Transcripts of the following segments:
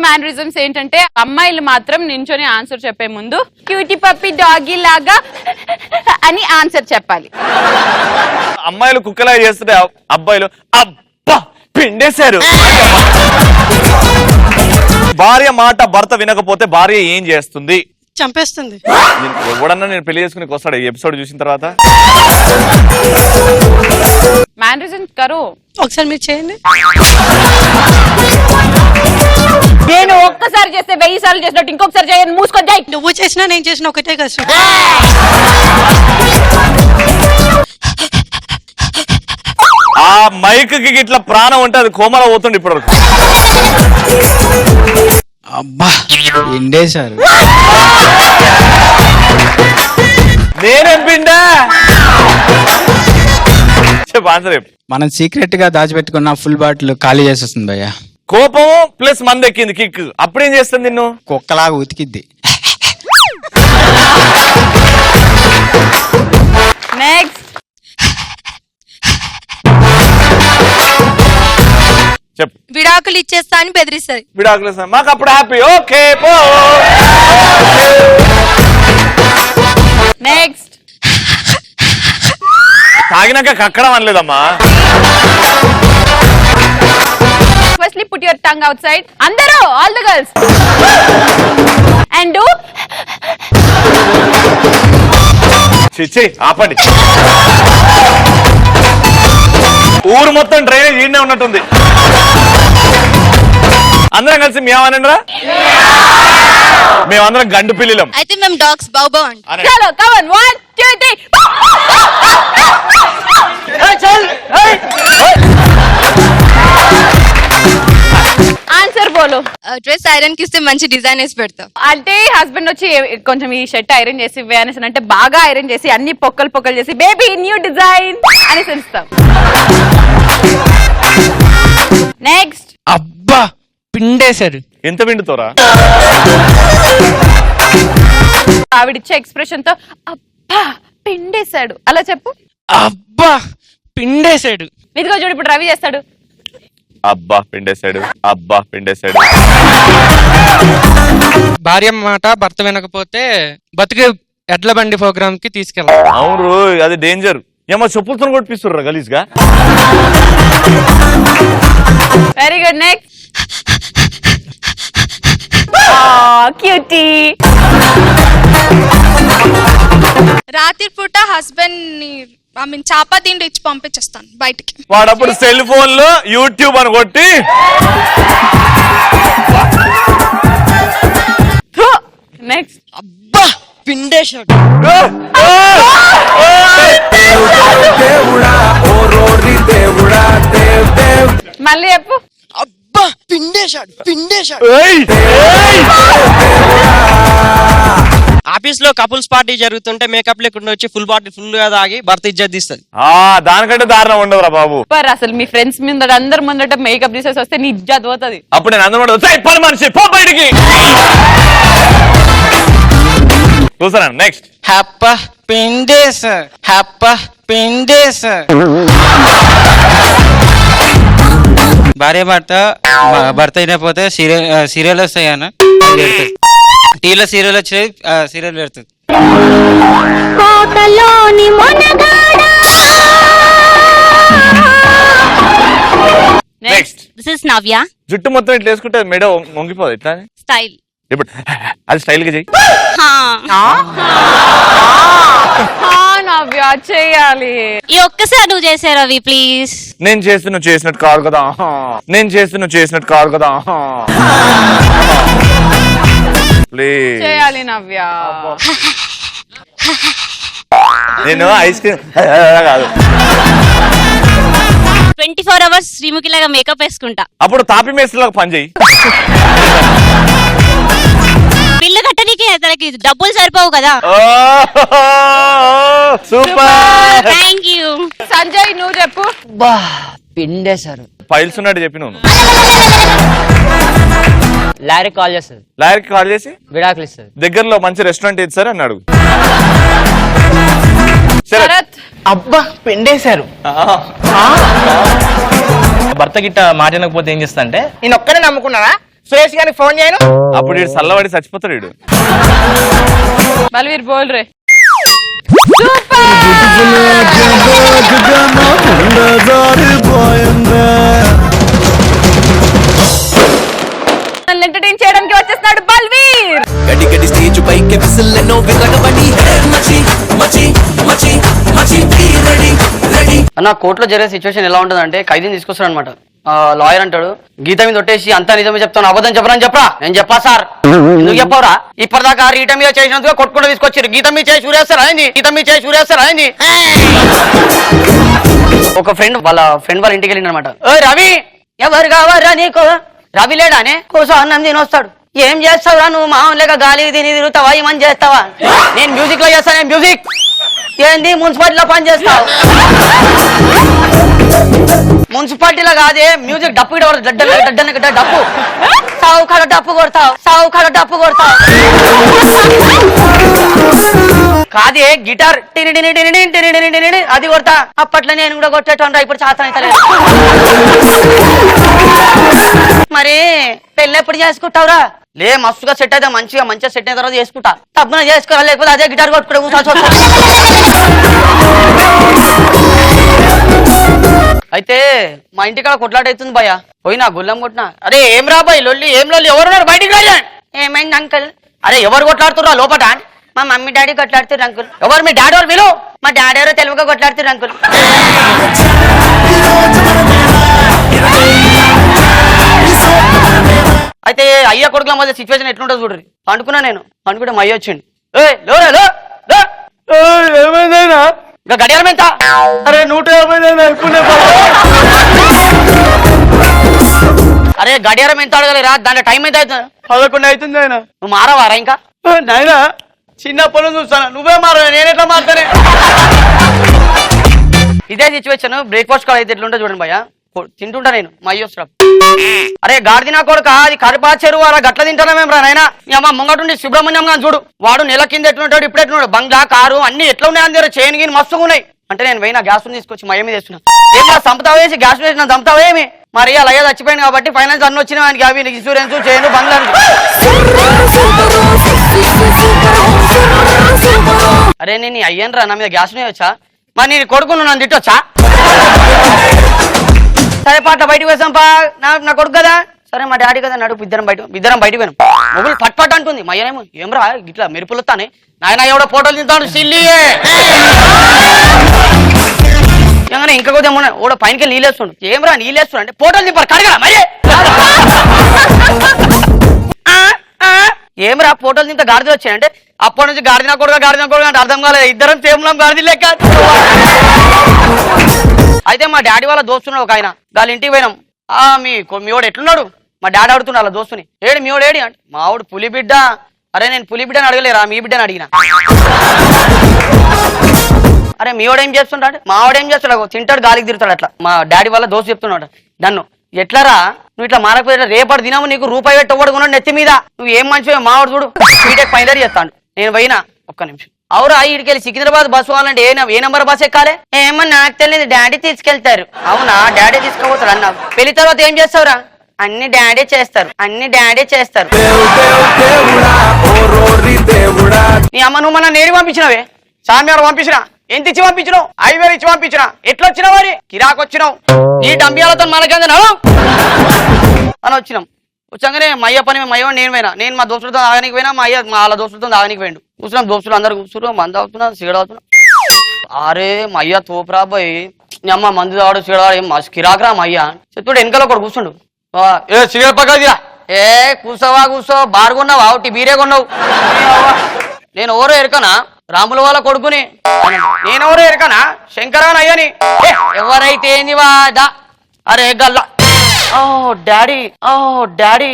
Mannerisms ఏంటంటే అమ్మాయిలు మాత్రం నించొని ఆన్సర్ చెప్పే ముందు క్యూటీ పప్పి డాగీ లాగా అని ఆన్సర్ చెప్పాలి. అమ్మాయిలు కుక్కలా చేస్తుంటే అబ్బాయిలు అబ్బా పిండేశారు. భార్య మాట భర్త వినకపోతే భార్య ఏం చేస్తుంది? చంపేస్తుంది. ఎవడన్నా నేను పెళ్లి చేసుకుని వస్తాడు ఈ ఎపిసోడ్ చూసిన తర్వాత. మ్యానరిజమ్స్ కరు ఒకసారి మీరు చేయండి. నేను ఒక్కసారి చేస్తే 1000 సార్లు చేసినట్టు ఇంకొకసారి చేయను. మూసుకొని చేయి. నువ్వు చేసినా నేను చేసిన ఒకటే కదా. ఆ మైక్ కి ఇట్లా ప్రాణం ఉంటే అది కోమల పోతుంది ఇప్పటి వరకు. అబ్బా ఎండేశారు. నేనేం పిండా మనం సీక్రెట్ గా దాచిపెట్టుకున్న ఫుల్ బాటిల్ ఖాళీ చేసేస్తుంది భయ్య. కోపం ప్లస్ మంది ఎక్కింది కిక్. అప్పుడేం చేస్తుంది నిన్ను? కుక్కలాగా ఉతికిద్ది. నెక్స్ట్ చెప్పు. విడాకులు ఇచ్చేస్తా అని బెదిరిస్తుంది. విడాకులు మాకు అప్పుడు హ్యాపీ. ఓకే పో. నెక్స్ట్ తాగినాక కక్కడం అనలేదమ్మా. Firstly put your tongue outside. అందరూ all the girls and do. చిచ్చి ఆపండి. ఊరు మొత్తం డ్రైనేజ్ ఈడనే ఉన్నట్టుంది. అందరం కలిసి మేమనండిరా. మేమందరం గండు పిల్లిలం. అయితే మేము డాగ్స్ బౌ బౌ అంటాం. చలో కమ్ ఆన్ 1 2 3. ఆన్సర్ బోలో. డ్రెస్ ఐరన్ కి ఇస్తే మంచి డిజైన్ వేసి పెడతాం. అంటే హస్బెండ్ వచ్చి కొంచెం ఈ షర్ట్ ఐరన్ చేసి ఇవ్వే అనేసి అంటే బాగా ఐరన్ చేసి అన్ని పొక్కలు పొక్కలు చేసి బేబీ న్యూ డిజైన్ అని ఇస్తాం. నెక్స్ట్. అబ్బా పిండేశారు. ఎంత పిండుతోరా? ఆవిడిచ్చే ఎక్స్ప్రెషన్ తో అబ్బా పిండేశాడు అలా చెప్పు. అబ్బా పిండేశాడు. ఇదిగో చూడు ఇప్పుడు రవి చేస్తాడు. అబ్బా పిండేశాడు. అబ్బా పిండేశాడు. భార్య మాట భర్త వినకపోతే బతుకు ఎడ్ల బండి ప్రోగ్రామ్ కి తీసుకెళ్ళాలి. అవును అది డేంజర్. ఏమో చెప్పులతో కొట్టిస్తుర్రా గలీజ్ గా. Very good. నెక్స్ట్. క్యూటీ. రాత్రి పూట హస్బెండ్ ని చాపా తిండి ఇచ్చి పంపించేస్తాను బయటికి. వాడప్పుడు సెల్ ఫోన్ లో యూట్యూబ్ అని కొట్టి నెక్స్ట్. అబ్బా పిండేశాడు. మళ్ళీ చెప్పు. అబ్బా పిండేశాడు పిండేశాడు. ఆఫీస్ లో కపుల్స్ పార్టీ జరుగుతుంటే మేకప్ లేకుండా వచ్చి ఫుల్ బాటిల్ ఫుల్ గా తాగి భర్త ఇజ్జత్ తీస్తుంది. దానికంటే దారుణం ఉండదురా బాబు. అసలు మీ ఫ్రెండ్స్ ముందట అందరి ముందట మేకప్ తీసేసి వస్తే నీ ఇజ్జత్ పోతుంది. అప్పుడు నేను అందరూ పని మనిషి పో బయటికి చూసాను. నెక్స్ట్. హప్ప పిండేశారు. హప్ప పిండేశారు. భార్య భర్త అయినపోతే సీరియల్ వస్తాయన్న టీవీలో సీరియల్ వచ్చి సీరియల్ పెడుతుంది. నెక్స్ట్. దిస్ ఇస్ నవ్య. జుట్టు మొత్తం ఇట్లా వేసుకుంటే మెడ మొంగిపోదు ఇట్లా స్టైల్. ఇప్పుడు అది స్టైల్ గా చెయ్యి. నవ్య చేయాలి. ఈ ఒక్కసారి నువ్వు చేసే రవి ప్లీజ్. నేను చేస్తే నువ్వు చేసినట్టు కాదు కదా. నేను చేస్తే నువ్వు చేసినట్టు కాదు కదా. ప్లీజ్ చేయాలి నవ్య. నేను ఐస్ క్రీమ్ కాదు 24 hours శ్రీముఖి లాగా మేకప్ వేసుకుంటా. అప్పుడు తాపి మేస్త్రిలాగా పని చెయ్యి. బిల్లు కట్టడానికి తనకి డబ్బులు సరిపోవు కదా. సూపర్. Thank you. సంజయ్ నువ్వు చెప్పు. బా పిండేశారు. ఫైల్స్ ఉన్నట్టు చెప్పి నువ్వు లారీ కాల్ చేస్తుంది. లారీకి కాల్ చేసి విడాకులు ఇస్తుంది. దగ్గరలో మంచి రెస్టారెంట్ ఏది సార్ అని అడుగు. శరత్. అబ్బా పిండేశారు. భర్త గిట్ట మాట వినకపోతే ఏం చేస్తా అంటే నేను ఒక్కడే నమ్ముకున్నానా సురేష్ గారికి ఫోన్ చేయను. అప్పుడు వీడు చల్లబడి చచ్చిపోతాడు వీడు. బల్వీర్ బోల్ రే. ఎంటర్టైన్ చేయడానికి వచ్చేస్తున్నాడు బల్వీర్. గడి గడి స్టేజ్ పైకి విసిల్లెన్నో విరగబడి మచి మచి మచి మచి రెడీ రెడీ. అన్న కోర్టులో జరిగే సిచ్యువేషన్ ఎలా ఉంటుంది అంటే ఖైదీని తీసుకొస్తాడు అనమాట. లాయర్ అంటాడు గీత మీద కొట్టేసి అంతా నిజమే చెప్తాను, అబద్ధం చెప్పరా చెప్పరా. నేను చెప్పా సార్. ఎందుకు చెప్పవరా? ఇప్పటిదాకా గీత మీద చేసినందుకు కొట్టుకుంటూ తీసుకొచ్చారు. గీత మీద చేసి ఊరేస్తారు అయింది, గీత మీద చేసి ఊరేస్తారు అయింది. ఒక ఫ్రెండ్ వాళ్ళ ఇంటికి వెళ్ళింది అనమాట. రవి ఎవరు కావరా నీకు? రవి లేడానే కోసం అన్నం తినొస్తాడు. ఏం చేస్తావురా నువ్వు? మామూలుగా గాలి తిని తిరుగుతావా? ఏమని చేస్తావా? నేను మ్యూజిక్ లో చేస్తాను. నేను మ్యూజిక్ ఏంది? మున్సిపాలిటీలో పని చేస్తావు? మున్సిపాలిటీలో కాదే మ్యూజిక్. డప్పు డప్పు సావు కాడ డప్పు కొడతావు, సావు కాడ డప్పు కొడతావు. కాదే గిటార్ అది కొడతా. అప్పట్లో నేను కూడా కొట్టేటోనరా, ఇప్పుడు శాస్త్రం అయితే. మరి పెళ్ళి ఎప్పుడు చేసుకుంటావురా? లే మస్తుగా సెట్ అయితే మంచిగా సెట్ అయిన తర్వాత చేసుకుంటా. తప్పున చేసుకోవాలి, లేకపోతే అదే గిటార్ కొట్టుకుంటే కూర్చోవచ్చు. అయితే మా ఇంటికాడ కొట్లాట అవుతుంది భయ్య. పోయినా గుల్లం కొట్టినా. అరే ఏం రా బాయ్ లొల్లి, ఏం లొల్లి, ఎవరున్నారు బయటికి రాజా? ఏమైంది అంకుల్? అరే ఎవరు కొట్లాడుతుర్రా లోపట? మా మమ్మీ డాడీ కొట్లాడుతుర్రు అంకుల్. ఎవరు మీ డాడీ? ఎవరు విలు? మా డాడీ ఎవరో తెలుగుగా కొట్లాడుతుర్రు అంకుల్. అయితే అయ్య కొడుకుల మధ్య సిచ్యువేషన్ ఎట్లుంటుంది చూడరు. పండుకున్నా నేను. పండుకుంటే మా అయ్య వచ్చిండు. ఏమైందైనా ఇంకా గడియారం ఎంత? అరే 150 అనుకునే. అరే గడియారం ఎంత అడగలేరా? దాంట్లో టైం ఎంత అవుతుంది? 11 అవుతుంది ఆయన. నువ్వు మారవారా ఇంకా? నాయనా చిన్నప్పటి నుంచి చూస్తాను, నువ్వే మారా, నేనెట్లా మారుతానే? ఇదే సిచ్యువేషన్ బ్రేక్ఫాస్ట్ కాల్ అయితే ఎట్లుంటుంది చూడండి భయ్య. తింటుంటా నేను, మా అయ్య వస్తాడు. అరే గాడిదినా కొడుక, అది కరిపా చెరువు అలా గట్ల తింటానా మేము రా నాయన. అమ్మ ముంగటుండి సుబ్రహ్మణ్యం గాని చూడు, వాడు నెల కింద ఎట్లుంటాడు, ఇప్పుడు ఎట్లున్నాడు, బంగ్లా కారు అన్ని ఎట్లా ఉన్నాయి అందరూ, చైన్ గిన్ మస్తుగా ఉన్నాయి. అంటే నేను పోయినా గ్యాస్ తీసుకొచ్చి మా మీద వేస్తున్నా. ఏం చంపుతావేసి గ్యాస్ వేసిన చంపుతావేమి? మరి అలా చచ్చిపోయింది కాబట్టి ఫైనాన్స్ అన్ని వచ్చిన వానికి అవి ఇన్సూరెన్స్ చైన్ బంగ్లా. అరే నేను అయ్యాను రా, నా మీద గ్యాస్ వచ్చా? మరి నేను కొడుకును నన్ను తిట్టొచ్చా? సరే పాట బయటకు వేసాంపా, నా కొడుకు కదా. సరే మా డాడీ కదా నడుపు, ఇద్దరం బయటకు పోయినాం. మొగులు పట్ అంటుంది. మా అయ్యనేమో ఏమరా ఇట్లా మెరుపులు వస్తానే, నాయన ఎవడో ఫోటోలు తింటాడు సిల్లియే. ఇంకా కొద్దిగా మొన్న ఓడ పైనకి నీళ్ళేస్తుండు. ఏమరా నీళ్ళేస్తుండ అంటే ఫోటోలు దింపారు కడగరా మరి. ఏమరా ఫోటోలు తింటే గాడిదలు వచ్చాయంటే అప్పటి నుంచి గాడిన కొడుగా అంటే అర్థం కాలేదు. ఇద్దరం సేమ్లం గాడిది లెక్క. అయితే మా డాడీ వాళ్ళ దోస్తున్నాడు ఒక ఆయన, వాళ్ళ ఇంటికి పోయినాం. మీవాడు ఎట్లున్నాడు? మా డాడీ అడుగుతున్నాడు వాళ్ళ దోస్తుని. ఏడు మీవాడు ఏడి అంటే మావాడు పులి బిడ్డ. అరే నేను పులి బిడ్డని అడగలేరా, మీ బిడ్డని అడిగిన. అరే మీవాడు ఏం చేస్తుంటా అంటే మావాడు ఏం చేస్తాడు, తింటాడు గాలికి తిరుగుతాడు. అట్లా మా డాడీ వాళ్ళ దోస్తు చెప్తున్నాడు నన్ను, ఎట్లరా నువ్వు ఇట్లా మారకపోతే రేపటి దినము నీకు రూపాయి పెట్టవడుకున్నాడు నెత్తి మీద, నువ్వు ఏం మంచిగా మావాడు చూడు బీటెక్ ఫైనల్ చేస్తాడు. నేను పోయినా ఒక్క నిమిషం. అవురా ఇడికెళ్ళి సికింద్రాబాద్ బస్సు వాళ్ళంటే ఏ నెంబర్ బస్ ఎక్కాలి? ఏమో నాకు తెలియదు, డాడీ తీసుకెళ్తారు. అవునా డాడీ తీసుకుపోతారు అన్నావు. పెళ్లి తర్వాత ఏం చేస్తావురా? అన్ని డాడీ చేస్తారు. నీ అమ్మ నువ్వు మన నేడి పంపించినవే, సామ్యారు పంపించినా, ఎంత ఇచ్చి పంపించినావు? 5,000 ఇచ్చి పంపించిన. ఎట్లా వచ్చినావు? మరి కిరాకు వచ్చినావు, ఈ డంబియాలతో మనకేందనా అని వచ్చినాం. వచ్చాగానే మయ్య పని మయ్య నేను పోయినా. నేను మా దోస్తులతో తాగడానికి పోయినా, మా అయ్య వాళ్ళ దోస్తులతో తాగడానికి పోయిండు. కూర్చున్నాం దోస్తులు అందరు కూర్చురు, మందు అవుతున్నా సిగడ అవుతున్నా. అరే మా అయ్య తోపురా పోయి నీ అమ్మ మందు తాడు సిగడ మస్తు కిరాకురా మా అయ్య చెప్తుడు. వెనకాల ఒకడు కూర్చుండు. ఏ సిగడ పక్కదిరా, ఏ కూర్చో బారుగున్నావు ఆవుటి బీరే కొన్నావు. నేను ఎవరో ఎరకనా? రాముల వాళ్ళ కొడుకుని. నేనెవరో ఎరకనా? శంకరాన్ అయ్యని. ఎవరైతే ఏంది వాదా? అరే గల్లా. ఓ డాడీ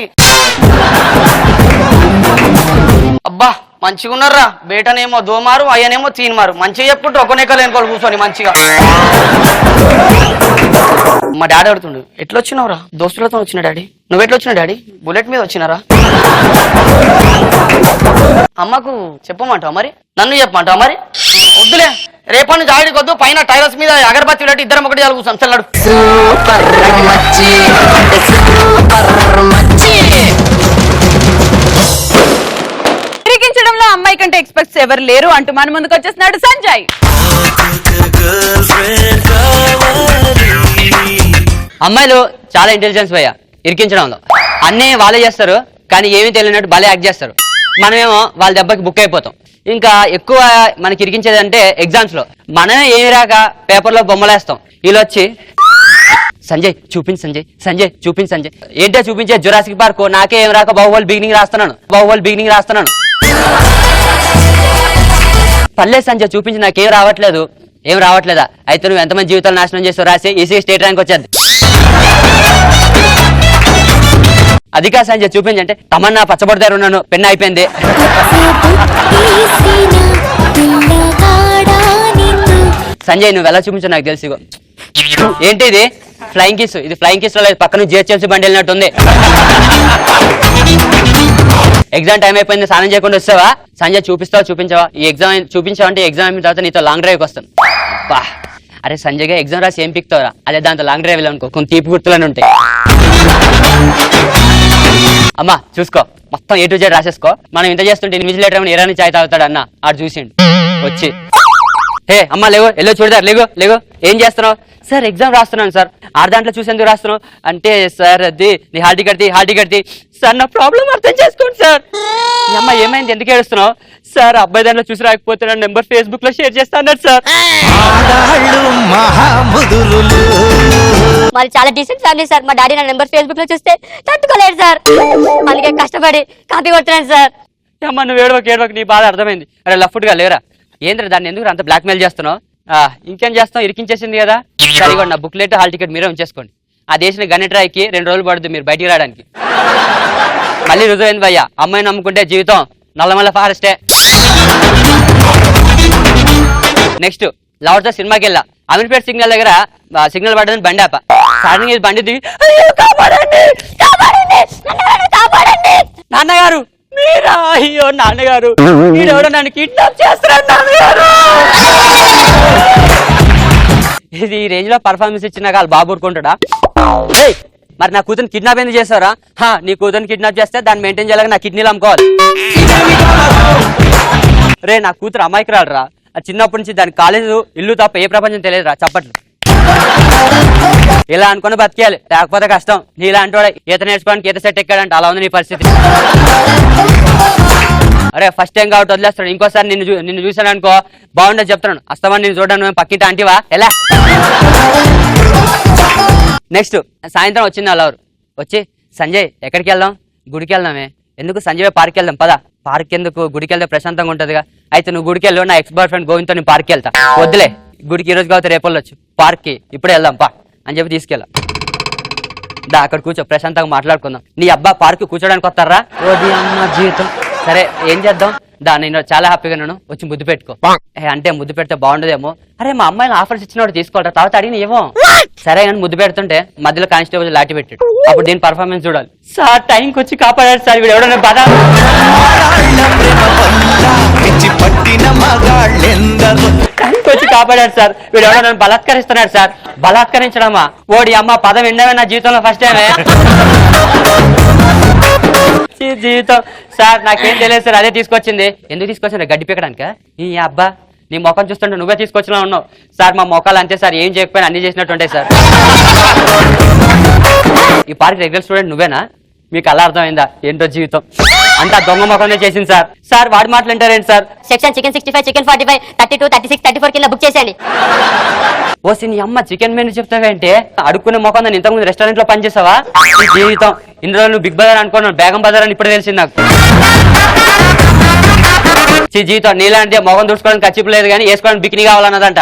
అబ్బా మంచిగా ఉన్నారా? బేటనేమో దోమారు, అయ్యనేమో తీన్మారు. మంచిగా చెప్పుకుంటారు ఒకనేకలు వెనుకోలు కూర్చొని మంచిగా. మా డాడీ అడుగుతుండు, ఎట్లా వచ్చినావురా? దోస్తులతో వచ్చిన డాడీ. నువ్వెట్లా వచ్చినా డాడీ? బుల్లెట్ మీద వచ్చినారా? అమ్మకు చెప్పమంటావా మరి? నన్ను చెప్పమంటావా మరి? వద్దులే రేపటి నుంచి ఆడికి వద్దు, పైన టైరస్ మీద అగరబత్తి పెట్టి ఇద్దరం ఒకటి కూర్చొని చల్లడు. తిరిగించడంలో అమ్మాయి కంటే ఎక్స్పర్ట్స్ ఎవరు లేరు అంటూ మన ముందుకు వచ్చేస్తున్నాడు సంజయ్. అమ్మాయిలు చాలా ఇంటెలిజెన్స్ భయ్య ఇరికించడంలో. అన్నీ వాళ్ళే చేస్తారు కానీ ఏమీ తెలియనట్టు భలే యాక్ట్ చేస్తారు. మనమేమో వాళ్ళ దెబ్బకి బుక్ అయిపోతాం. ఇంకా ఎక్కువ మనకి ఇరికించేది అంటే ఎగ్జామ్స్ లో మనమే ఏమి రాక పేపర్ లో బొమ్మలేస్తాం. వీళ్ళు వచ్చి సంజయ్ చూపించి సంజయ్, సంజయ్ చూపించి సంజయ్. ఏంటో చూపించే జురాసిక్ పార్క్, నాకే ఏం రాక బాహుబలి బిగినింగ్ రాస్తున్నాను. పర్లేదు సంజయ్ చూపించి, నాకేం రావట్లేదు. ఏం రావట్లేదా? అయితే నువ్వు ఎంతమంది జీవితాలు నాశనం చేస్తావు రాసి ఈసీ స్టేట్ ర్యాంక్ వచ్చేది. అది కాదు సంజయ్ చూపించంటే, తమన్నా పచ్చబడతారు ఉన్నాను, పెన్ అయిపోయింది. సంజయ్ నువ్వు ఎలా చూపించు నాకు తెలుసు. ఇగో ఏంటి ఇది? Flying kiss. ఇది ఫ్లయింగ్ కిస్ లో లేదు, పక్కన జిహెచ్ఎంసీ బండి వెళ్ళినట్టుంది. ఎగ్జామ్ టైం అయిపోయింది, స్నానం చేయకుండా వస్తావా? సంజయ్ చూపించవా? ఈ ఎగ్జామ్ చూపించావు అంటే ఎగ్జామ్ అయిన తర్వాత నీతో లాంగ్ డ్రైవ్కి వస్తాను. బా అరే సంజయ్గా ఎగ్జామ్ రాసి ఏం పిక్తావరా? అదే దాంతో లాంగ్ డ్రైవ్ అనుకో, కొన్ని తీపి గుర్తులని ఉంటాయి. అమ్మా చూసుకో, మొత్తం A to Z రాసేసుకో. మనం ఇంత చేస్తుంటే ఇన్విజిలేటర్ ఏమైనా ఎరాని చాయ్ తాగుతాడు అన్న, ఆడు చూసిండు వచ్చి. హే అమ్మా లేవు, ఎల్లో చూడదారు, లేవు ఏం చేస్తున్నావు? సార్ ఎగ్జామ్ రాస్తున్నాను సార్. 6 దాంట్లో చూసేందుకు రాస్తున్నావు అంటే, సార్ అది నీ హాల్ టికెట్ సార్, నా ప్రాబ్లం అర్థం చేసుకోండి సార్. ఈ అమ్మ ఏమైంది, ఎందుకు ఏడుస్తున్నావు? సార్ అబ్బాయి దాంట్లో చూసి రాకపోతే నా నెంబర్ ఫేస్బుక్ లో షేర్ చేస్తా అన్నాడు సార్. మరి చాలా డీసెంట్ ఫ్యామిలీ సార్. మా డాడీ నా నెంబర్ ఫేస్బుక్ లో చూస్తే తట్టుకోలేడు సార్, అందుకే కష్టపడి కాపీ కొడుతున్నాను సార్. అమ్మ నువ్వు ఏడవకు, నీ బాధ అర్థమైంది. అరే లఫ్ట్గా లేరా? ఏంద్ర దాన్ని ఎందుకు అంత బ్లాక్ మెయిల్ చేస్తున్నావు? ఇంకేం చేస్తాం, ఇరికించేసింది కదా. సరిగా నా బుక్లెట్ హాల్ టికెట్ మీరే ఉంచేసుకోండి. ఆ దేశం గన్నెట్రాయికి 2 రోజులు పడుతుంది మీరు బయటికి రావడానికి. మళ్ళీ రుజువైంది భయ్యా, అమ్మాయిని నమ్ముకుంటే జీవితం నల్లమల్ల ఫారెస్టే. నెక్స్ట్ లవర్తో సినిమాకి వెళ్ళా. అమీర్పేట సిగ్నల్ దగ్గర సిగ్నల్ పడ్డదని బండి ఆప. సడన్గా బండి దిగి నాన్నగారు మీరా? అయ్యో నాన్నగారు, వీడెవడో నన్ను కిడ్నాప్ చేస్తున్నాడు నాన్నగారు. ఇది ఈ రేంజ్ లో పర్ఫార్మెన్స్ ఇచ్చినాక వాళ్ళు బాబు ఊరుకుంటాడా? మరి నా కూతురు కిడ్నాప్ ఎందుకు చేస్తారా? నీ కూతురుని కిడ్నాప్ చేస్తే దాన్ని మెయింటైన్ చేయాలి, నా కిడ్నీలు అమ్ముకోవాలి. రే నా కూతురు అమాయకురాలు రా. చిన్నప్పటి నుంచి దాని కాలేజు ఇల్లు తప్ప ఏ ప్రపంచం తెలియదురా. చప్పట్లు. ఇలా అనుకుని బతికేయాలి, లేకపోతే కష్టం. నీలాంటి వాడు ఈత నేర్చుకోవడానికి ఈత సెట్ ఎక్కాడంటే అలా ఉంది నీ పరిస్థితి. అరే ఫస్ట్ టైం కాబట్టి వదిలేస్తాడు, ఇంకోసారి నిన్ను చూసాను అనుకో బాగుండదు చెప్తున్నాను. అస్తమాన్ని నేను చూడడానికి నువ్వు పక్కింటి ఆంటీవా? ఎలా? నెక్స్ట్ సాయంత్రం వచ్చింది వాళ్ళెవరు వచ్చి, సంజయ్ ఎక్కడికి వెళ్దాం? గుడికి వెళ్దామే. ఎందుకు? సంజయ్ పార్క్ వెళ్దాం పదా. పార్క్ ఎందుకు? గుడికి వెళ్తే ప్రశాంతంగా ఉంటుందిగా. అయితే నువ్వు గుడికి వెళ్ళు, నా ఎక్స్ బాయ్ ఫ్రెండ్ గోవింద్తో నేను పార్క్కి వెళ్తా. వద్దులే, గుడికి ఈ రోజు కాబట్టి రేపు వెళ్ళొచ్చు, పార్క్కి ఇప్పుడే వెళ్దాం పా అని చెప్పి తీసుకెళ్ళా. దా అక్కడ కూర్చో, ప్రశాంతంగా మాట్లాడుకుందాం. నీ అబ్బా పార్క్ కూర్చోడానికి వస్తారా? ఓది అమ్మ జీవితం. సరే ఏం చేద్దాం? దా నేను చాలా హ్యాపీగా ఉన్నాను, వచ్చి ముద్దు పెట్టుకో. అంటే ముద్దు పెడితే బాగుండదేమో. అరే మా అమ్మాయిని ఆఫర్స్ ఇచ్చినోడు తీసుకోవాలి, తర్వాత అడిగిన ఏమో. సరే కానీ ముద్దు పెడుతుంటే మధ్యలో కానిస్టేబుల్ లాఠీ పెట్టాడు. అప్పుడు దీని పర్ఫార్మెన్స్ చూడాలి. సార్ టైంకి వచ్చి కాపాడాడు సార్, వీడు ఎవడన్నా బాధ టైంకి వచ్చి కాపాడాడు సార్, వీడు ఎవడో నన్ను బలాత్కరిస్తున్నాడు సార్. బలాత్కరించడమా? ఓడి అమ్మ పదం వినడమే నా జీవితంలో ఫస్ట్ టైమే. జీవితం సార్ నాకేం తెలియదు సార్, అదే తీసుకొచ్చింది. ఎందుకు తీసుకొచ్చింది? గడ్డి పీకడానిక? ఈ అబ్బా నీ మొఖం చూస్తుంటే నువ్వే తీసుకొచ్చినా ఉన్నావు సార్. మా మొఖాలు అంతే సార్, ఏం చేయకపోయినా అన్ని చేసినట్టు ఉంటాయి సార్. ఈ పార్క్ రెగ్యులర్ స్టూడెంట్ నువ్వేనా? మీకు అలా అర్థమైందా ఏంటో జీవితం? అంతా దొంగ మొఖంలో చేసింది సార్. సార్ వాడి మాట్లాంటారేంటి సార్? సెక్షన్ చికెన్ 65, చికెన్ 45, 32, 36, 34 కింద బుక్ చేసేయండి. ఓసి నీ అమ్మ చికెన్ మెనూ చెప్తావేంటే? అడుక్కునే మొఖం నేను ఇంతకుముందు రెస్టారెంట్ లో పనిచేసావా? ఈ జీవితం ఇందులో నువ్వు బిగ్ బజార్ అనుకున్నాను, బేగం బజార్ అని ఇప్పుడు తెలిసింది నాకు. జీవితం నీలాంటి మొఖం దూసుకోవడానికి ఖర్చు లేదు కానీ వేసుకోవడానికి బికినీ కావాలన్నదంట.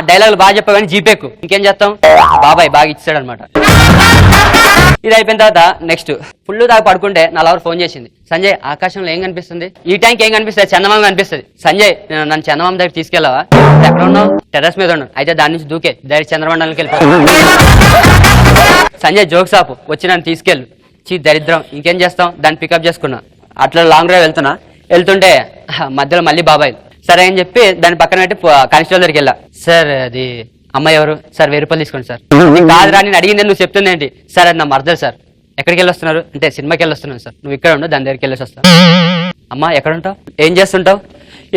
డైలాగులు బాగా చెప్పావు కానీ జీపేకు ఇంకేం చేస్తాం? బాబాయ్ బాగా ఇచ్చాడు అనమాట. ఇది అయిపోయిన తర్వాత నెక్స్ట్ ఫుల్ దాకా పడుకుంటే నా లవర్ ఫోన్ చేసింది. సంజయ్ ఆకాశంలో ఏం కనిపిస్తుంది? ఈ టైంకి ఏం కనిపిస్తుంది? చందమామ కనిపిస్తుంది. సంజయ్ నన్ను చందమామ దగ్గర తీసుకెళ్ళవా? ఎక్కడ ఉన్నావు? టెర్రస్ మీద ఉన్నాను. అయితే దాని నుంచి దూకే డైరెక్ట్ చంద్రమండలంకి వెళ్ళిపోతాను. సంజయ్ జోక్స్ ఆపు, వచ్చి నన్ను తీసుకెళ్ళు. దరిద్రం, ఇంకేం చేస్తాం? దాన్ని పికప్ చేసుకున్నా. అట్లా లాంగ్ డ్రైవ్ వెళ్తుంటే మధ్యలో మళ్ళీ బాబాయ్ సరే అని చెప్పి దాని పక్కన పెట్టి కానిస్టేబుల్ దగ్గరికి వెళ్ళా. సార్ అది అమ్మాయి ఎవరు సార్? 1000 రూపాయలు తీసుకోండి సార్. కాదురా నేను అడిగింది నువ్వు చెప్తుంది ఏంటి? సార్ అది నా మర్దలు సార్. ఎక్కడికి వెళ్ళి వస్తున్నారు అంటే సినిమాకి వెళ్ళి వస్తున్నాను సార్. నువ్వు ఇక్కడ ఉండు, దాని దగ్గరికి వెళ్ళేసి వస్తా. అమ్మా ఎక్కడ ఉంటావు, ఏం చేస్తుంటావు?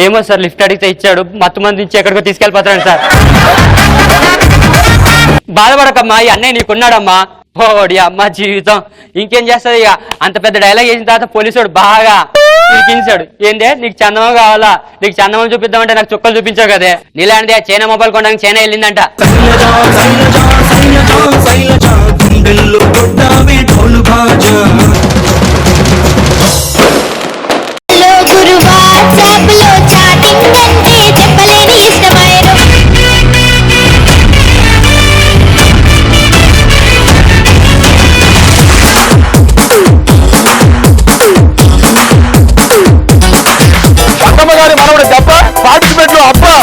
ఏమో సార్ లిఫ్ట్ అడిగితే ఇచ్చాడు, మత్తు మంది నుంచి ఎక్కడికో తీసుకెళ్ళిపోతాడు సార్. బాధపడకమ్మా, ఈ అన్నయ్య నీకున్నాడమ్మా. ఓడి అమ్మ జీవితం ఇంకేం చేస్తుంది ఇక. అంత పెద్ద డైలాగ్ వేసిన తర్వాత పోలీసుడు బాగా పిలిచాడు. ఏందే నీకు చందమా కావాలా? నీకు చందమా చూపిద్దామంటే నాకు చుక్కలు చూపించావు కదే. నీలాంటిదే చైనా మొబైల్ కొనడానికి చైనా వెళ్ళిందంట. గారి మనవడు దెబ్బ పార్టిసిపేట్ లో అబ్బా.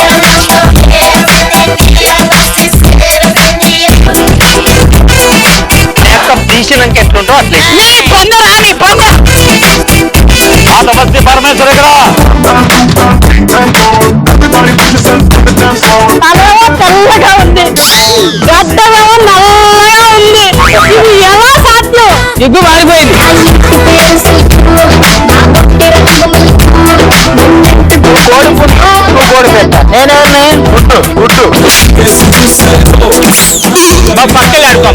తీసినాక ఎట్లుంటో అట్లే సమస్య పరమేశ్వర ఇక్కడ తెల్లగా ఉంది, గడ్డమేమో నల్లగా ఉంది. ఇది ఎలా సాధ్యం? ఎగ్గు మారిపోయింది. కోడి పుట్టు నువ్వు కోడి పెట్ట నేనే పుట్టు పుట్టు మా పక్కలే ఆడుకో.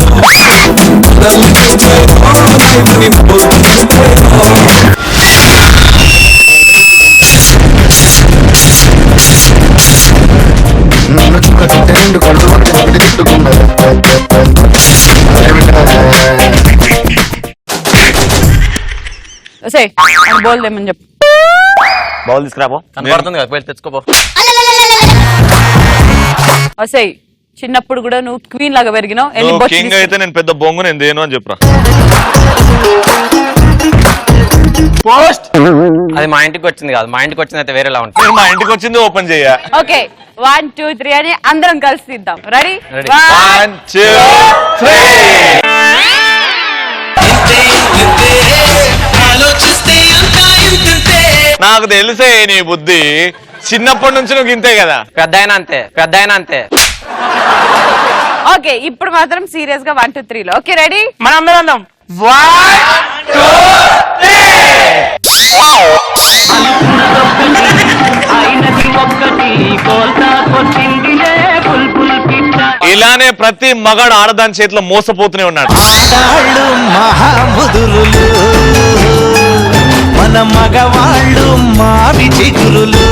బోల్దేమని చెప్పు. బౌల్ తీసుకురాబో, కనపడుతుంది కదా, వెళ్ళి తెచ్చుకోబో. వసై చిన్నప్పుడు కూడా నువ్వు క్వీన్ లాగా పెరిగినావు. కింగ్ అయితే నేను పెద్ద బొంగు నేను దేను అని చెప్పరా. పోస్ట్ అది మా ఇంటికి వచ్చింది కాదు, మా ఇంటికి వచ్చింది అయితే వేరేలా ఉంటుంది. మా ఇంటికి వచ్చింది ఓపెన్ చెయ్య. ఓకే 1 2 3 అని అందరం కలిసి తీద్దాం. రెడీ? 1 2 3. నాకు తెలిసే నీ బుద్ధి, చిన్నప్పటి నుంచి నువ్వు ఇంతే కదా. పెద్ద అయినా అంతే, పెద్ద అయినా అంతే. ఓకే ఇప్పుడు మాత్రం సీరియస్ గా 1 2 3 లో. Okay ready? మనం అందరం అందాం. 1 2 ఇలానే ప్రతి మగాడు ఆడదాని చేతిలో మోసపోతూనే ఉన్నాడు. మన మగవాళ్ళు మావి చిగురులు.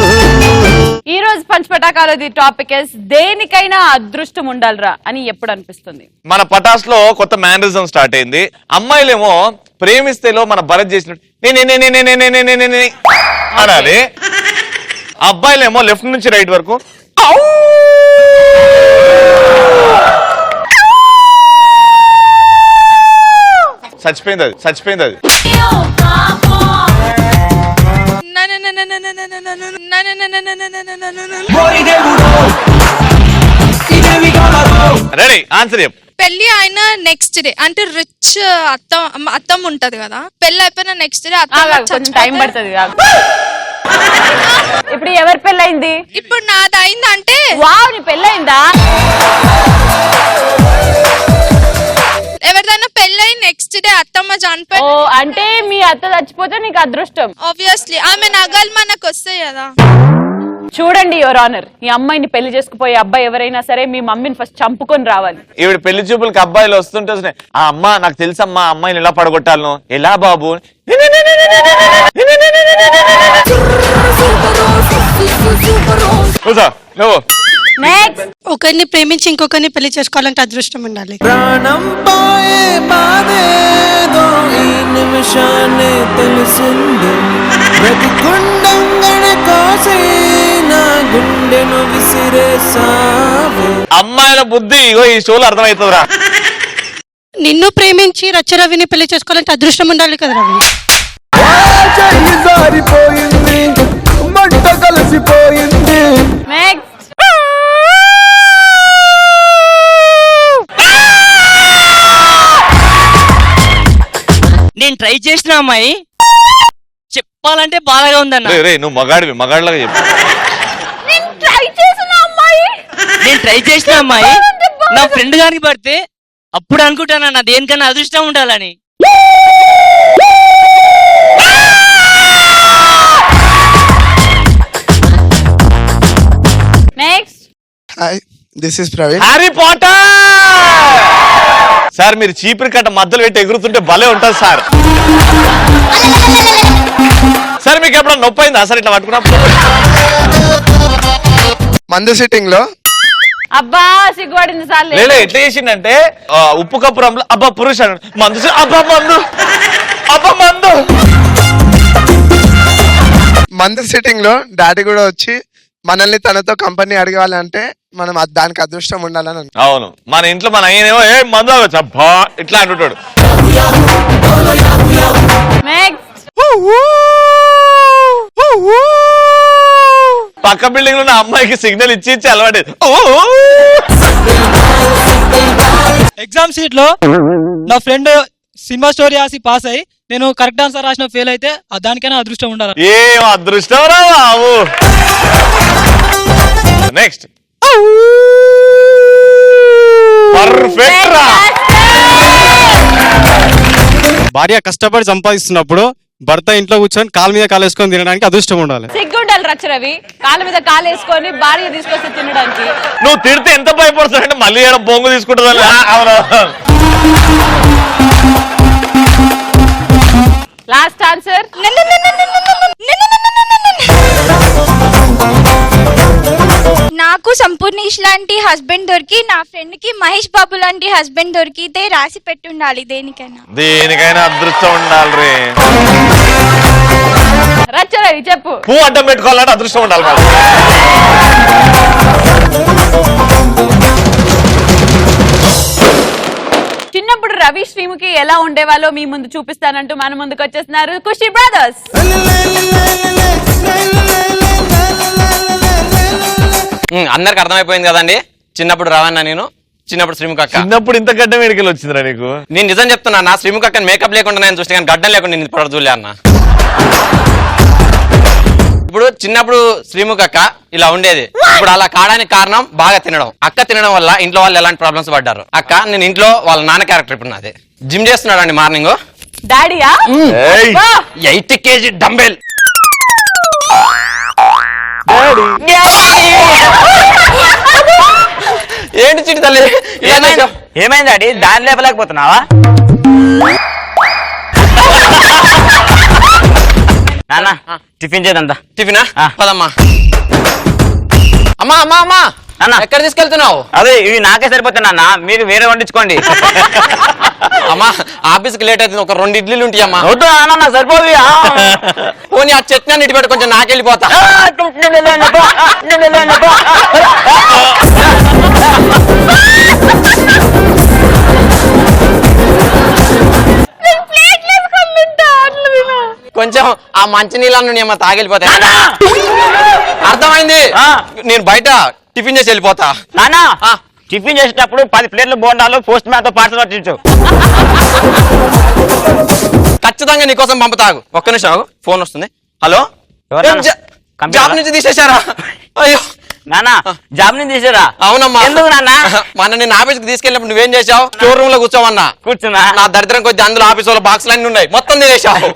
ఈ రోజు పంచపటాకాలది టాపిక్ దేనికైనా అదృష్టం ఉండాలిరా అని ఎప్పుడు అనిపిస్తుంది? మన పటాస్ లో కొత్త మేనరిజం స్టార్ట్ అయింది. అమ్మాయిలేమో ప్రేమిస్తేలో మన భరత్ చేసినట్టు అనాలి, అబ్బాయిలేమో లెఫ్ట్ నుంచి రైట్ వరకు చచ్చిపోయింది అది, చచ్చిపోయింది అది. రెడీ? ఆన్సర్ చెప్పు. పెళ్లి అయిన నెక్స్ట్ డే అంటే రిచ్ అత్తం ఉంటది కదా, పెళ్లి అయిపోయిన నెక్స్ట్ డే కొంచెం టైం పడుతుంది. ఇప్పుడు ఎవరి పెళ్ళయింది? ఇప్పుడు నాది అయిందంటే వావ్ నీ పెళ్ళయిందా? ఎవరిదైనా పెళ్ళై నెక్స్ట్ డే అత్తమ్మ చనిపోయి, ఓ అంటే మీ అత్త చచ్చిపోతే నీకు అదృష్టం. ఆబ్వియస్లీ ఆమె నగలు మనకు వస్తాయి కదా. చూడండి యువర్ ఆనర్, ఈ అమ్మాయిని పెళ్లి చేసుకుపోయే అబ్బాయి ఎవరైనా సరే మీ మమ్మీని ఫస్ట్ చంపుకొని రావాలి. ఈవిడ పెళ్లి చూపులకి అబ్బాయిలు వస్తుంటే ఆ అమ్మ నాకు తెలుసమ్మా అమ్మాయిని ఎలా పడగొట్టాలను, ఎలా బాబు నువ్వు ఒకరిని ప్రేమించి ఇంకొకరిని పెళ్లి చేసుకోవాలంటే అదృష్టం ఉండాలి. ప్రాణం పోయే బాధేదో ఈ నిమిషాన్ని తెలిసింది. బ్రతికుండంగనే కోసి నా గుండెను విసిరేసావు. అమ్మాయిల బుద్ధి ఇగో ఈ షోలో అర్థమవుతుందిరా. నిన్ను ప్రేమించి రచ్చరవిని పెళ్లి చేసుకోవాలంటే అదృష్టం ఉండాలి కదా రవి. జారిపోయింది మంట కలిసిపోయింది. నేను ట్రై చేసిన అమ్మాయి చెప్పాలంటే బాధగా ఉందన్న. నువ్వు మగాడివి, మగాడిలాగా చెప్పు. నేను ట్రై చేసిన అమ్మాయి నా ఫ్రెండ్ గారికి పడితే అప్పుడు అనుకుంటాను నా దేనికన్నా అదృష్టం ఉండాలని. Next hi this is Praveen. Harry Potter sir, మీరు చీపురు కట్ట మధ్యలో పెట్టి ఎగురుతుంటే భలే ఉంటుంది సార్. సార్ మీకు ఎప్పుడన్నా నొప్పి అయిందా సార్ ఇట్లా పట్టుకున్నప్పుడు? మందు సిట్టింగ్ లో అబ్బా సిగ్గుపడింది సార్. లేదు ఎట్లా చేసిండంటే ఉప్పు కప్పురంలో అబ్బా పురుష మందు అబ్బా మందు అబ్బా మందు. మందు సిట్టింగ్ లో డాడీ కూడా వచ్చి మనల్ని తనతో కంపెనీ అడగాలంటే మనం దానికి అదృష్టం ఉండాలని అవును, మన ఇంట్లో మన అయ్యనేమో ఏ మందు అవ్వచ్చు అబ్బా ఇట్లా అంటుంటాడు. పక్క బిల్డింగ్ లో ఉన్న అమ్మాయికి సిగ్నల్ ఇచ్చి ఇచ్చి అలవాటు. ఎగ్జామ్ షీట్ లో నా ఫ్రెండ్ సినిమా స్టోరీ రాసి పాస్ అయ్యి నేను కరెక్ట్ ఆన్సర్ రాసిన ఫెయిల్ అయితే దానికైనా అదృష్టం ఉండాలి. ఏం అదృష్టం రా బాబు. నెక్స్ట్ పర్ఫెక్ట్ రా. భార్య కష్టపడి సంపాదిస్తున్నప్పుడు భర్త ఇంట్లో కూర్చొని కాలు మీద కాలు వేసుకొని తినడానికి అదృష్టం ఉండాలి. సిగ్గుండాలి రచ్చ రవి, కాళ్ళ మీద కాలు వేసుకొని భార్య తీసుకొచ్చి తినడానికి. నువ్వు తిడితే ఎంత భయపడుతావంటే మళ్ళీ ఏదో బొంగు తీసుకుంటుంది. Last answer. నాకు సంపూర్ణేష్ లాంటి హస్బెండ్ దొరికి నా ఫ్రెండ్ కి మహేష్ బాబు లాంటి హస్బెండ్ దొరికితే రాసి పెట్టుండాలి దేనికైనా. దేనికైనా అదృష్టం ఉండాలి రే. రచ్చరవి చెప్పు. పువ్వు అడ్డం పెట్టుకోవాలంటే అదృష్టం ఉండాలి మరి. చిన్నప్పుడు రవి శ్రీముఖి ఎలా ఉండేవాళ్ళో మీ ముందు చూపిస్తానంటూ మన ముందుకు వచ్చేస్తున్నారు ఖుషి బ్రదర్స్. అందరికి అర్థమైపోయింది కదండి, చిన్నప్పుడు రావన్నా నేను, చిన్నప్పుడు శ్రీముఖ అక్క. చిన్నప్పుడు ఇంత గడ్డం వేడికలు వచ్చిందిరా నీకు? నేను నిజం చెప్తున్నా, నా శ్రీముఖ అక్కని మేకప్ లేకుండా నేను చూస్తే కానీ గడ్డం లేకుండా నేను ఇప్పుడు చూడలే అన్న. ఇప్పుడు చిన్నప్పుడు శ్రీముఖ అక్క ఇలా ఉండేది, ఇప్పుడు అలా కావడానికి కారణం బాగా తినడం. అక్క తినడం వల్ల ఇంట్లో వాళ్ళు ఎలాంటి ప్రాబ్లమ్స్ పడ్డారు. అక్క నేను ఇంట్లో వాళ్ళ నాన్న క్యారెక్టర్ ఇప్పుడు నాది. జిమ్ చేస్తున్నాడు అండి మార్నింగ్. డాడీయా? 8 kg dumbbell. ఏంటి చిట్టి తల్లి ఏమైంది డాడీ? దాని లేపలేకపోతున్నావా? నాన్న టిఫిన్ చేద్దా? టిఫినా? పదమ్మా. అమ్మా అమ్మా అమ్మా ఎక్కడ తీసుకెళ్తున్నావు? అదే ఇవి నాకే సరిపోతాయి నాన్న, మీరు వేరే వండించుకోండి. అమ్మా ఆఫీస్కి లేట్ అవుతుంది, ఒక 2 ఇడ్లీలు ఉంటాయి అమ్మా. వద్దు నాన్న, నాకు సరిపోదు. పోనీ ఆ చట్నీ ఇటు పెట్టి కొంచెం నాకెళ్ళిపోతా. కొంచెం ఆ మంచి నీళ్ళను ఏమో తాగెళ్ళిపోతాయి. అర్థమైంది, నేను బయట టిఫిన్ చేసి వెళ్ళిపోతా. నాన్న టిఫిన్ చేసేటప్పుడు 10 ప్లేట్లు బోండాలు పోస్ట్ మ్యాన్ తో పార్సల్ పట్టించు. ఖచ్చితంగా నీకోసం పంపుతాగు. ఒక్క నిమిషం ఆగు, ఫోన్ వస్తుంది. హలో, జాబ్ నుంచి తీసేశారా? అయ్యో నాన్న, జాబ్ నుంచి తీసారా? అవునమ్మా. ఎందుకు నాన్న? మన నేను ఆఫీస్కి తీసుకెళ్ళినప్పుడు నువ్వేం చేసావు? స్టోర్ రూమ్ లో కూర్చోమన్నా. కూర్చున్నా. నా దరిద్రం కొద్ది అందులో ఆఫీస్ వాళ్ళ బాక్సులు అన్ని ఉన్నాయి, మొత్తం తీసేసావు.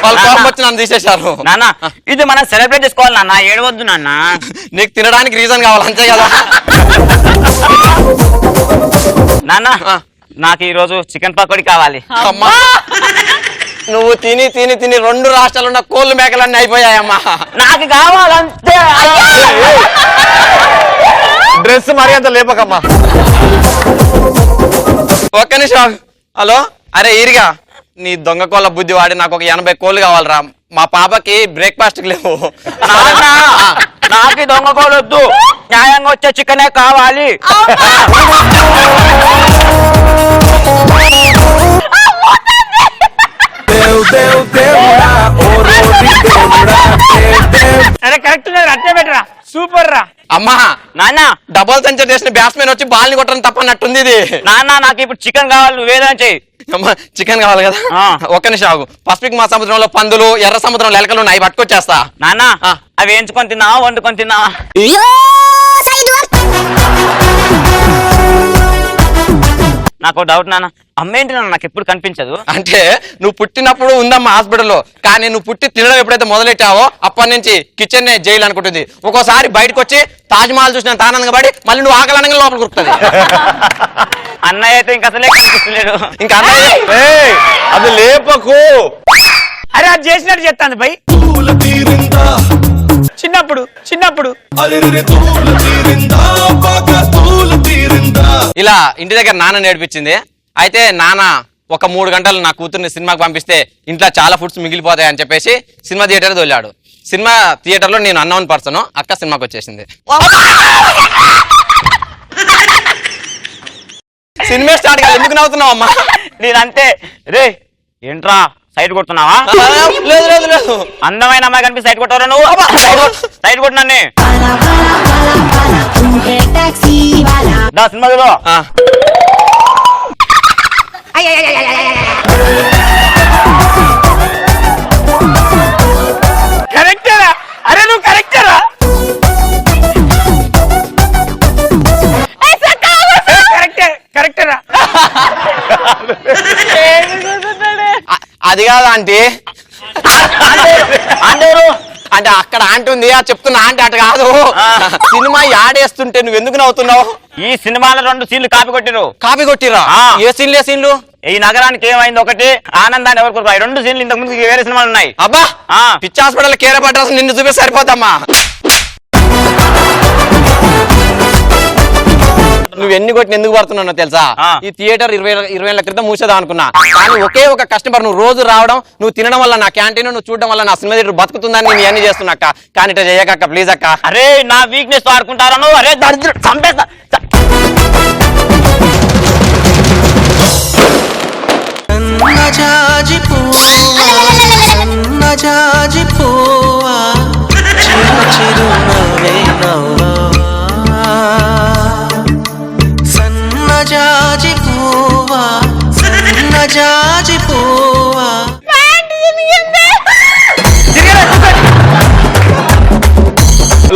వాళ్ళు కోపం వచ్చి నన్ను తీసేశారు. నాన్న ఇది మనం సెలబ్రేట్ చేసుకోవాలి నాన్న, ఏడవద్దు నాన్న. నీకు తినడానికి రీజన్ కావాలి అంతే కదా. నాన్న నాకు ఈ రోజు చికెన్ పకోడీ కావాలి. అమ్మా నువ్వు తిని తిని తిని 2 రాష్ట్రాలు ఉన్న కోళ్ళు మేకలన్నీ అయిపోయాయమ్మా. నాకు కావాలంతే. డ్రెస్ మరీ అంత లేపకమ్మా. ఒక్క నిమిషం. హలో, అరే ఈరిగా నీ దొంగ కోళ్ళ బుద్ధి వాడి నాకు ఒక 80 కోళ్ళు కావాలరా. మా పాపకి బ్రేక్ఫాస్ట్ లేవు. నాకు దొంగ కోళ్ళు వద్దు, న్యాయంగా వచ్చే చికెనే కావాలి. అరే కరెక్ట్ అట్టే పెట్టరా, సూపర్ రా. అమ్మా నాన్న డబుల్ సెంచరీ చేసిన బ్యాట్స్మెన్ వచ్చి బాల్ ని కొట్టడం తప్పన్నట్టుంది ఇది. నాన్న నాకు ఇప్పుడు చికెన్ కావాలి, నువ్వేదైనా చెయ్యి. అమ్మా చికెన్ కావాలి కదా, ఒక్క నిమిషం ఆగు. పసిఫిక్ మా సముద్రంలో పందులు, ఎర్ర సముద్రంలో ఎలకలు ఉన్నాయి, పట్టుకొచ్చేస్తా. నాన్న అవి వేయించుకొని తిన్నావా, వండుకొని తిన్నావా? నాకు డౌట్ నాన్న, అమ్మ ఏంటి నాన్న నాకు ఎప్పుడు కనిపించదు? అంటే నువ్వు పుట్టినప్పుడు ఉందమ్మా హాస్పిటల్లో, కానీ నువ్వు పుట్టి తినడం ఎప్పుడైతే మొదలెట్టావో అప్పటి నుంచి కిచెన్ జైలు అనుకుంటుంది. ఒక్కోసారి బయటకు వచ్చి తాజ్ మహల్ చూసిన తానంగా పడి మళ్ళీ నువ్వు ఆకలనగా లోపల కురుకుతుంది. అన్నయ్య అయితే ఇంకా అసలే కనిపిస్తలేడు. ఇంకా అన్నయ్య అది లేపకు. అరే అది చేసినట్టు చెప్తాను భయ్. చిన్నప్పుడు ఇలా ఇంటి దగ్గర నాన్న నేర్పించింది. అయితే నాన్న ఒక 3 గంటలు నా కూతుర్ని సినిమాకి పంపిస్తే ఇంట్లో చాలా ఫుడ్స్ మిగిలిపోతాయి అని చెప్పేసి సినిమా థియేటర్ తోలాడు. సినిమా థియేటర్ లో నేను అన్నోన్ పర్సన్, అక్క సినిమాకి వచ్చేసింది. సినిమా స్టార్ట్ కాదు, ఎందుకు నవ్వుతున్నావు అమ్మా? నేనంతే. రే ఏంట్రా సైడ్ కొడుతున్నావా? లేదు లేదు లేదు, అందమైన అమ్మాయి కనిపి సైడ్ కొట్టారా నువ్వు? సైడ్ కొట్టినాన్ని సినిమాలో కరెక్టరా? అరే నువ్వు కరెక్టరా? కరెక్టరా? అది కాదు ఆంటీ. అంటే అక్కడ ఆంటీ ఉంది, అది చెప్తున్నా ఆంటీ అటు కాదు. సినిమా యాడేస్తుంటే నువ్వు ఎందుకు నవ్వుతున్నావు? ఈ సినిమాలో 2 సీన్లు కాపీ కొట్టిరు. కాపీ కొట్టిరా? ఏ సీన్లు? ఏ సీన్లు? ఈ నగరానికి ఏమైంది ఒకటి, ఆనందాన్ని ఎవరు కోరుకోవాలి 2 సీన్లు. ఇంతకు ముందు వేరే సినిమాలు ఉన్నాయి. అబ్బా పిచ్చి హాస్పిటల్ కేర్ ఆఫ్ అడ్రస్ నిన్ను చూపి సరిపోతామ్మా. నువ్వు ఎన్ని కొట్టిన ఎందుకు పడుతున్నావు తెలుసా? ఈ థియేటర్ 20 ఏళ్ల క్రితం మూసేదా అనుకున్నా, కానీ ఒకే ఒక కస్టమర్ నువ్వు రోజు రావడం, నువ్వు తినడం వల్ల నా క్యాంటీన్ నువ్వు చూడడం వల్ల నా సినిమా థియేటర్ బతుకుతుందని నేను ఇవన్నీ చేస్తున్నా. కానీ ఇట్లా చేయక ప్లీజ్ అక్క. అరే నా వీక్నెస్ ఆడుకుంటారా నువ్వు? అరే దరిద్రుడు చంపేస్తా.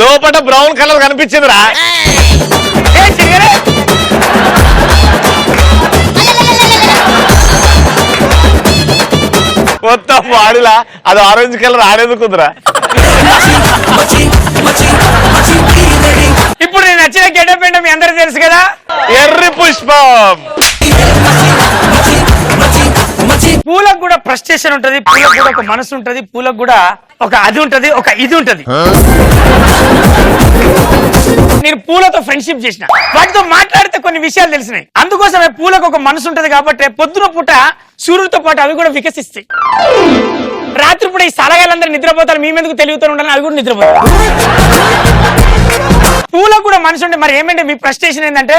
లోపల బ్రౌన్ కలర్ కనిపించిందిరా. మొత్తం వాడిలా అది ఆరెంజ్ కలర్ ఆడేందుకుందిరా. ఇప్పుడు నేను నచ్చిన గెటప్ ఏంటో మీ అందరికి తెలుసు కదా, ఎర్రి పుష్పం. పూలకు కూడా ఫ్రస్ట్రేషన్ ఉంటది, పూలకు కూడా ఒక మనసు ఉంటది, పూలకు కూడా ఒక అది ఉంటది, ఒక ఇది ఉంటది. నేను పూలతో ఫ్రెండ్షిప్ చేసిన, వాటితో మాట్లాడితే కొన్ని విషయాలు తెలిసినాయి. అందుకోసమే పూలకు ఒక మనసు ఉంటది కాబట్టి పొద్దున పూట సూర్యుడితో పాటు అవి కూడా వికసిస్తాయి. రాత్రిపూట ఈ సలగాలందరూ నిద్రపోతారు, మీ మీదకు తెలివితో ఉండాలని అవి కూడా నిద్రపోతారు. పూలకు కూడా మనసు ఉంటే మరి ఏమంటే మీ ఫ్రస్ట్రేషన్ ఏంటంటే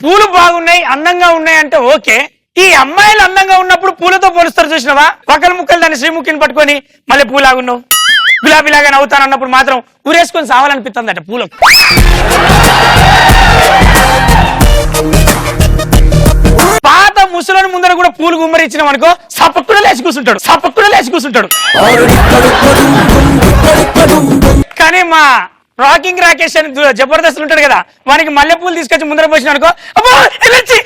పూలు బాగున్నాయి అందంగా ఉన్నాయి అంటే ఓకే, ఈ అమ్మాయిలు అందంగా ఉన్నప్పుడు పూలతో పోలుస్తారు చూసినావా? పక్కల ముక్కలు దాన్ని శ్రీముఖిని పట్టుకొని మళ్ళీ పూలాగున్నావు గులాబీలాగా నవ్వుతాను అన్నప్పుడు మాత్రం ఊరేసుకొని సావాలనిపిస్తుందట పూలకు. పాత ముసలోని ముందర కూడా పూలు గుమ్మరిచ్చినాం అనుకో సపక్కున లేచి కూర్చుంటాడు. కానీ మా రాకింగ్ రాకేష్ అని జబర్దస్త్ ఉంటాడు కదా, వానికి మల్లె పూలు తీసుకొచ్చి ముందర పోసిన అనుకో ఎనర్జీ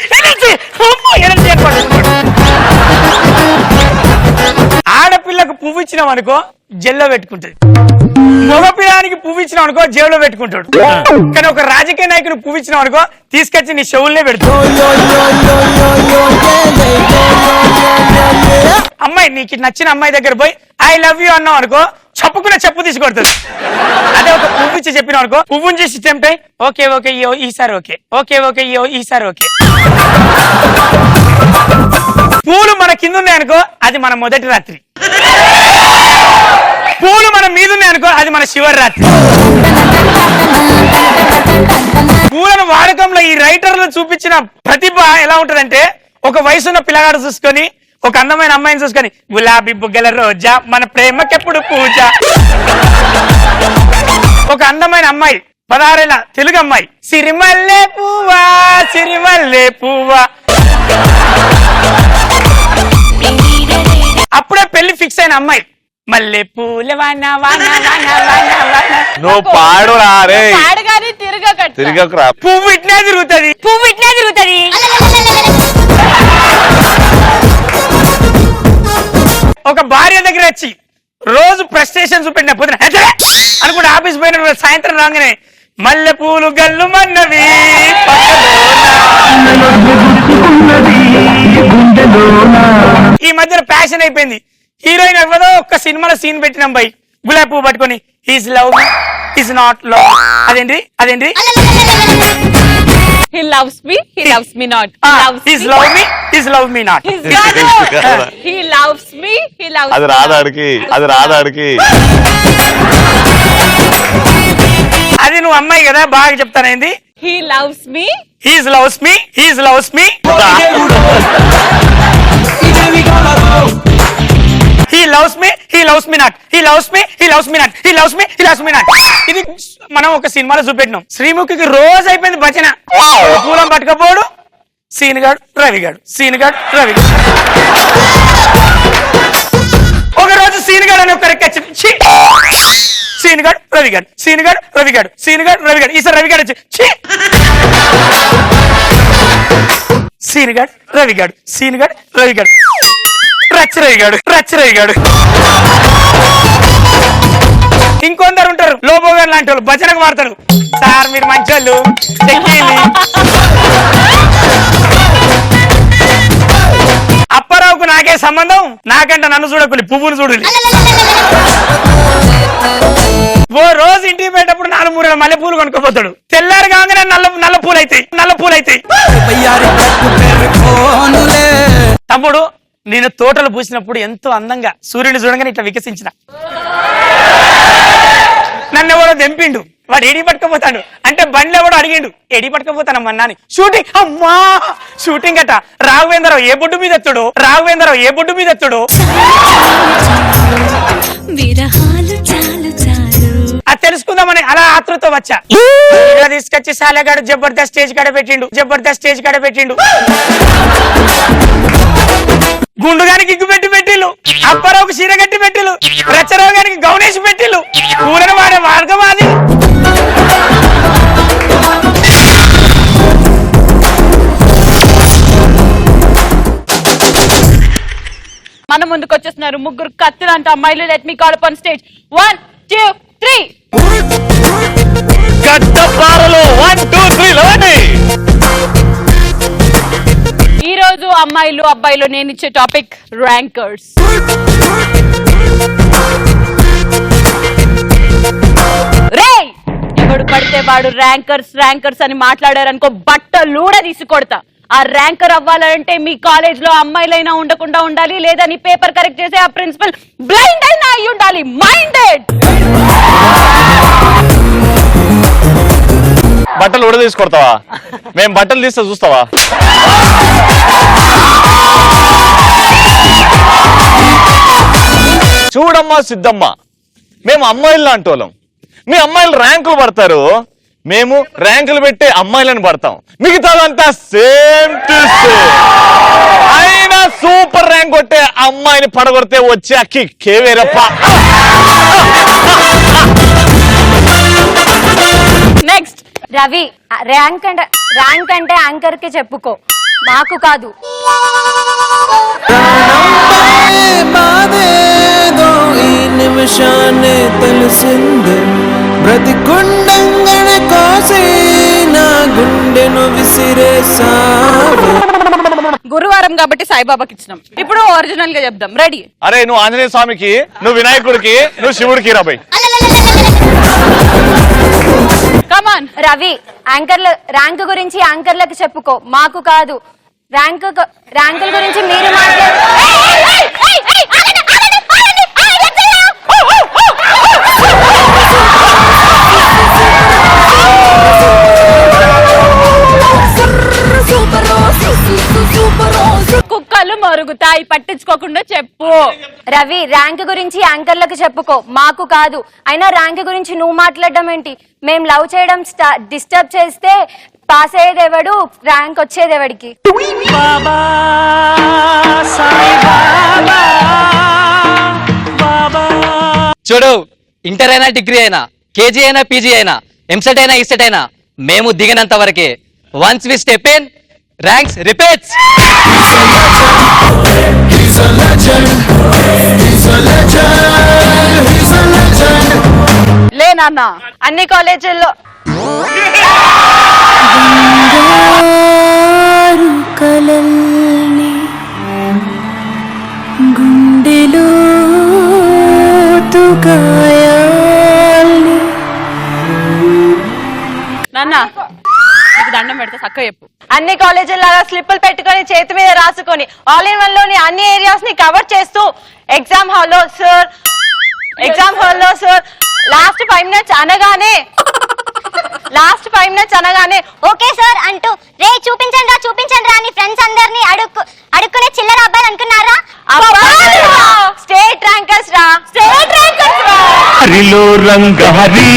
ఆడపిల్లకు పువ్వు ఇచ్చినాం అనుకో జెల్లో పెట్టుకుంటది, మగపిల్లానికి పువ్వు ఇచ్చినాం అనుకో జేబులో పెట్టుకుంటాడు. కానీ ఒక రాజకీయ నాయకుని పువ్వు ఇచ్చినాం అనుకో తీసుకొచ్చి నీ చెవుల్నే పెడతాడు. అమ్మాయి నీకు నచ్చిన అమ్మాయి దగ్గర పోయి ఐ లవ్ యూ అన్నావు అనుకో చెప్పుకున్న చెప్పు తీసుకొడుతుంది. అదే ఒక పువ్వు ఇచ్చి చెప్పినావు అనుకో పువ్వుని చేసి టెంప్ట్ అయ్యి ఓకే ఓకే ఈసారి ఈసారి ఓకే. పూలు మన కింద ఉన్నాయనుకో అది మన మొదటి రాత్రి, పూలు మన మీద ఉన్నాయనుకో అది మన చివరి రాత్రి. పూలను వాడకంలో ఈ రైటర్లు చూపించిన ప్రతిభ ఎలా ఉంటదంటే, ఒక వయసున్న పిల్లగాడు చూసుకొని ఒక అందమైన అమ్మాయిని చూసుకొని గులాబీ బుగ్గల రోజా మన ప్రేమకెప్పుడు పూజ. ఒక అందమైన అమ్మాయి 16 ఏళ్ల తెలుగు అమ్మాయి సిరిమల్లె పువ్వా అప్పుడే పెళ్లి ఫిక్స్ అయిన అమ్మాయి మల్లె పూల వాన వాన వాన వాన వాన. నువ్వు పాడురా రే, పాడగానే తిరగకట్ట. తిరగకురా. పువ్వు ఇట్నే తిరుగుతుంది, పువ్వు ఇట్నే తిరుగుతుంది. ఒక భార్య దగ్గర వచ్చి రోజు ఫ్రస్ట్రేషన్ చూపెట్టిన పొద్దున అనుకుంటే ఆఫీస్ పోయిన సాయంత్రం రాగానే మల్లె పూలు గల్లు మన్నవి ఈ మధ్యన ప్యాషన్ అయిపోయింది. హీరోయిన్ ఎవరో ఒక్క సినిమాలో సీన్ పెట్టినాం బై, గులాబీ పువ్వు పట్టుకొని is love is not love. అదేంటి అదేంటి He loves me, he loves me not. Is love me is love me not. He loves me, he loves అది me not. రాదాడికి, అది రాదాడికి. అది నువ్వు అమ్మాయి కదా బాగా చెప్తానేంది. He loves me. He's loves me he's loves me. He loves me, he loves me not. He loves me, he loves me not. He loves me, he loves me not. ఇది మనం ఒక సినిమాలో చూపెట్టినాం. శ్రీముఖికి రోజు అయిపోయింది భజన. పూలం పట్టుకపోడు సీనుగాడు రవిగాడు, సీనుగాడు రవిగాడు. ఒక రోజు సీనుగాడు అని ఒకరికి వచ్చి సీనుగాడు రవిగాడు, సీనుగాడు రవిగాడు, సీనుగాడు రవిగాడు. ఈసారి రవిగాడు వచ్చి సీనుగాడు రవిగాడు, సీనుగాడు రవిగాడు, రచ్చరయ్యాడు రచ్చరయ్యాడు. ఇంకొందరు ఉంటారు లోబోగారు లాంటి వాళ్ళు భజనకు వాడతారు. సార్ మీరు మంచి వాళ్ళు అప్పారావుకు నాకే సంబంధం, నాకంటే నన్ను చూడకులి పువ్వును చూడాలి. ఓ రోజు ఇంటికి పోయేటప్పుడు 4-3 మల్లె పూలు కొనుక్కోపోతాడు. తెల్లారు కాగానే నల్ల పూలు అవుతాయి, నల్ల పూలు అవుతాయి. తమ్ముడు నేను తోటలు పూసినప్పుడు ఎంతో అందంగా సూర్యుని చూడగానే ఇట్లా వికసించిన. నన్ను ఎవడో దెంపిండు, వాడు ఎడి పట్టుకపోతాడు అంటే బండ్లు ఎవడో అడిగిండు ఎడి పట్టుకపోతానమ్మా అని. షూటింగ్ అమ్మా షూటింగ్ అట. రాఘవేంద్రరావు ఏ బొడ్డు మీద ఎత్తుడు, రాఘవేంద్రరావు ఏ బొడ్డు మీద ఎత్తుడు. అది తెలుసుకుందామని అలా ఆతృతో వచ్చా. తీసుకొచ్చి సాలగాడు జబర్దస్త్ స్టేజ్ కాడ పెట్టిండు, జబర్దస్త్ స్టేజ్ కాడ పెట్టిండు. గుండుగానికి ఇగ్గు పెట్టి పెట్టిల్లు, అప్పారావుకు చీర కట్టి పెట్టిల్లు, రచ్చరావు గారికి గౌనేసి పెట్టిల్లు. కూరని వాడే మార్గం అది. మన ముందుకు వచ్చేస్తున్నారు ముగ్గురు కత్తులంట అమ్మాయిలు. Let me call upon stage. 1 2 3. కట్టపారలు 1 2 3 లేవండి. ఈ రోజు అమ్మాయిలు అబ్బాయిలు నేను ఇచ్చే టాపిక్ ర్యాంకర్స్. రే ఎవడు పడితే వాడు ర్యాంకర్స్ ర్యాంకర్స్ అని మాట్లాడారనుకో బట్టలూడ తీసి కొడతా. ఆ ర్యాంకర్ అవ్వాలంటే మీ కాలేజ్ లో అమ్మాయిలైనా ఉండకుండా ఉండాలి, లేదా నీ పేపర్ కరెక్ట్ చేసే ఆ ప్రిన్సిపల్ బ్లైండ్ అయినా అయి ఉండాలి. మైండెడ్. బట్టలు కూడా తీసుకొడతావా? మేము బట్టలు తీస్తే చూస్తావా? చూడమ్మా సిద్ధమ్మ, మేము అమ్మాయిలు లాంటి వాళ్ళం. మీ అమ్మాయిలు ర్యాంకులు పడతారు, మేము ర్యాంకులు పెట్టే అమ్మాయిలను పడతాం. మిగతాదంతా సేమ్ టు సేమ్. అయినా సూపర్ ర్యాంక్ కొట్టే అమ్మాయిని పడగొడితే వచ్చే అక్కి కేవేరప్ప. నెక్స్ట్ రవి, ర్యాంక్ అంటే యాంకర్ కి చెప్పుకో, మాకు కాదు. నిమిషాన్ని తెలిసింది బ్రతికుండంగన కోసి నా గుండెను విసిరేసావు. గురువారం కాబట్టి సాయిబాబాకి ఇచ్చినాం. ఇప్పుడు ఒరిజినల్ గా చెప్దాం. రెడీ? అరే నువ్వు ఆంజనేయ స్వామికి, నువ్వు వినాయకుడికి, నువ్వు శివుడికి రాబాయ్. కమాన్ రవి, ర్యాంక్ గురించి యాంకర్లకు చెప్పుకో, మాకు కాదు. ర్యాంకుల గురించి మీరు కుక్కలు మరుగుతాయి, పట్టించుకోకుండా చెప్పు. రవి, ర్యాంక్ గురించి యాంకర్లకు చెప్పుకో, మాకు కాదు. అయినా ర్యాంక్ గురించి నువ్వు మాట్లాడడం ఏంటి? మేము లవ్ చేయడం డిస్టర్బ్ చేస్తే పాస్ అయ్యేదెవడు, ర్యాంక్ వచ్చేదెవడికి? బాబా సాయి బాబా బాబా చూడు, ఇంటర్ అయినా డిగ్రీ అయినా కేజీ అయినా పీజీ అయినా ఎంసెట్ అయినా ఇసెట్ అయినా మేము దిగినంత వరకే. Once we step in ranks repeats. లే నాన్న, అన్ని కాలేజీల్లో కలల్ని గుండెలో తుగాయాల్ని. నాన్న నీకు దండం పెడితే చక్కగా చెప్పు. అన్ని కాలేజీలాగా స్లిప్పులు పెట్టుకొని చేతి మీద రాసుకొని ఆల్ ఇన్ వన్ లోని అన్ని ఏరియాస్ ని కవర్ చేస్తూ ఎగ్జామ్ హాల్లో సార్ లాస్ట్ 5 minutes అనగానే ఓకే సార్ అంటూ రే చూపించండి రా అని ఫ్రెండ్స్ అందరినీ అడుక్కునే చిల్లర అబ్బాయిలు అనుకున్నారా? స్టేట్ ర్యాంకర్స్ రా. హరిలో రంగ హరి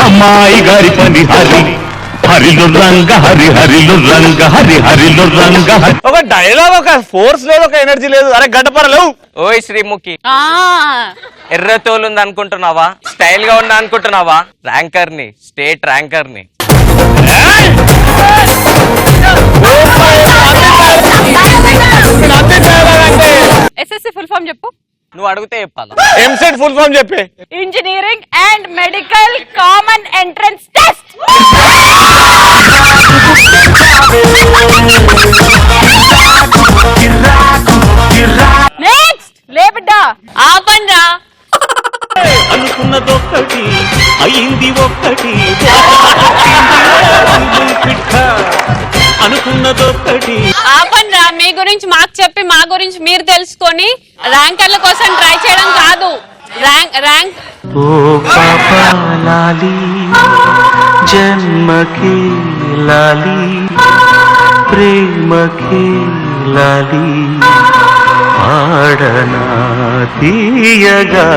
అమ్మాయి గారి పని హరి హరిలో రంగ హరి హరిలో రంగ హరి హరిలో రంగ హరి. ఒక డైలాగ్, ఒక ఫోర్స్ లేదు, ఒక ఎనర్జీ లేదు. అరే గడ్డపరలేవు. ఓయ్ శ్రీముఖి, ఆ ఎర్ర తోలుంది అనుకుంటున్నావా? స్టైల్ గా ఉన్నా అనుకుంటున్నావా? ర్యాంకర్ ని, స్టేట్ ర్యాంకర్ ని. ఎస్ఎస్సి ఫుల్ ఫామ్ చెప్పు. నువ్వు అడిగితే చెప్పాలా? ఎంసెట్ ఫుల్ ఫామ్ చెప్పే. Engineering and medical common entrance test. Next లే బిడ్డ. ఆపండ్రా. అనుకున్నదొక్కటి అయింది ఒక్కటి అనుకున్నదొక్కటి. ఆపండ్రా. మీ గురించి మాకు చెప్పి మా గురించి మీరు తెలుసుకొని ర్యాంకర్ల కోసం ట్రై చేయడం కాదు. ర్యాంక్ ఓ పాపా లాలి జన్మకి లాలి ప్రేమకి లాలి పాడనా తీయగా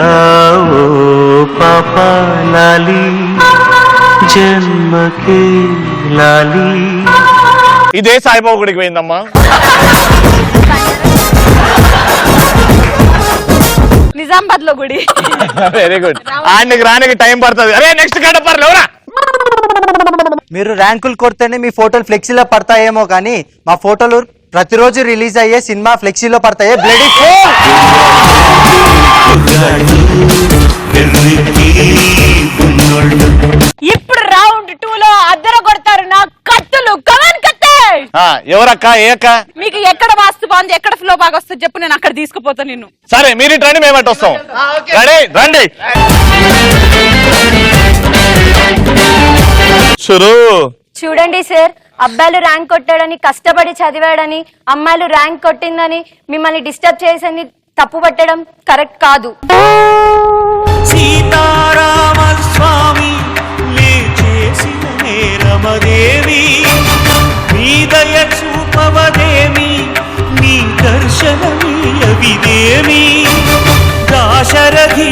ఓ పాపా లాలి జన్మకి లాలి. ఇదే సాయిబాబు గుడికి పోయిందమ్మా. నిజామాబాద్ లో గుడి. Very good. ఆయనకి రానికి టైం పడుతుంది. అరే నెక్స్ట్ గడ్డపరలేవురా. మీరు ర్యాంకులు కొడితేనే మీ ఫోటోలు ఫ్లెక్సీలో పడతాయేమో కానీ మా ఫోటోలు ప్రతిరోజు రిలీజ్ అయ్యే సినిమా ఫ్లెక్సీలో పడతాయే. బ్లడీ ఇప్పుడు రౌండ్ 2 లో అద్దర కొడతారు నా కత్తులు. కమాన్ కత్తే. ఎవరక్క? ఏ అక్క? మీకు ఎక్కడ వాస్తు బాగుంది, ఎక్కడ ఫ్లో బాగా వస్తుంది చెప్పు, నేను అక్కడ తీసుకుపోతా నిన్ను. సరే మీరు ఇటు రండి, మేము అటు వస్తాం. రెడీ రండి. షురు. చూడండి సార్, అబ్బాయిలు ర్యాంక్ కొట్టాడని కష్టపడి చదివాడని అమ్మాయిలు ర్యాంక్ కొట్టిందని మిమ్మల్ని డిస్టర్బ్ చేసింది తప్పు పట్టడం కరెక్ట్ కాదు. సీతారామ స్వామి చేసిన నేరమదేవి నీ దయ చూపవదేమి నీ దర్శనమీయవిదేమి దాశరథి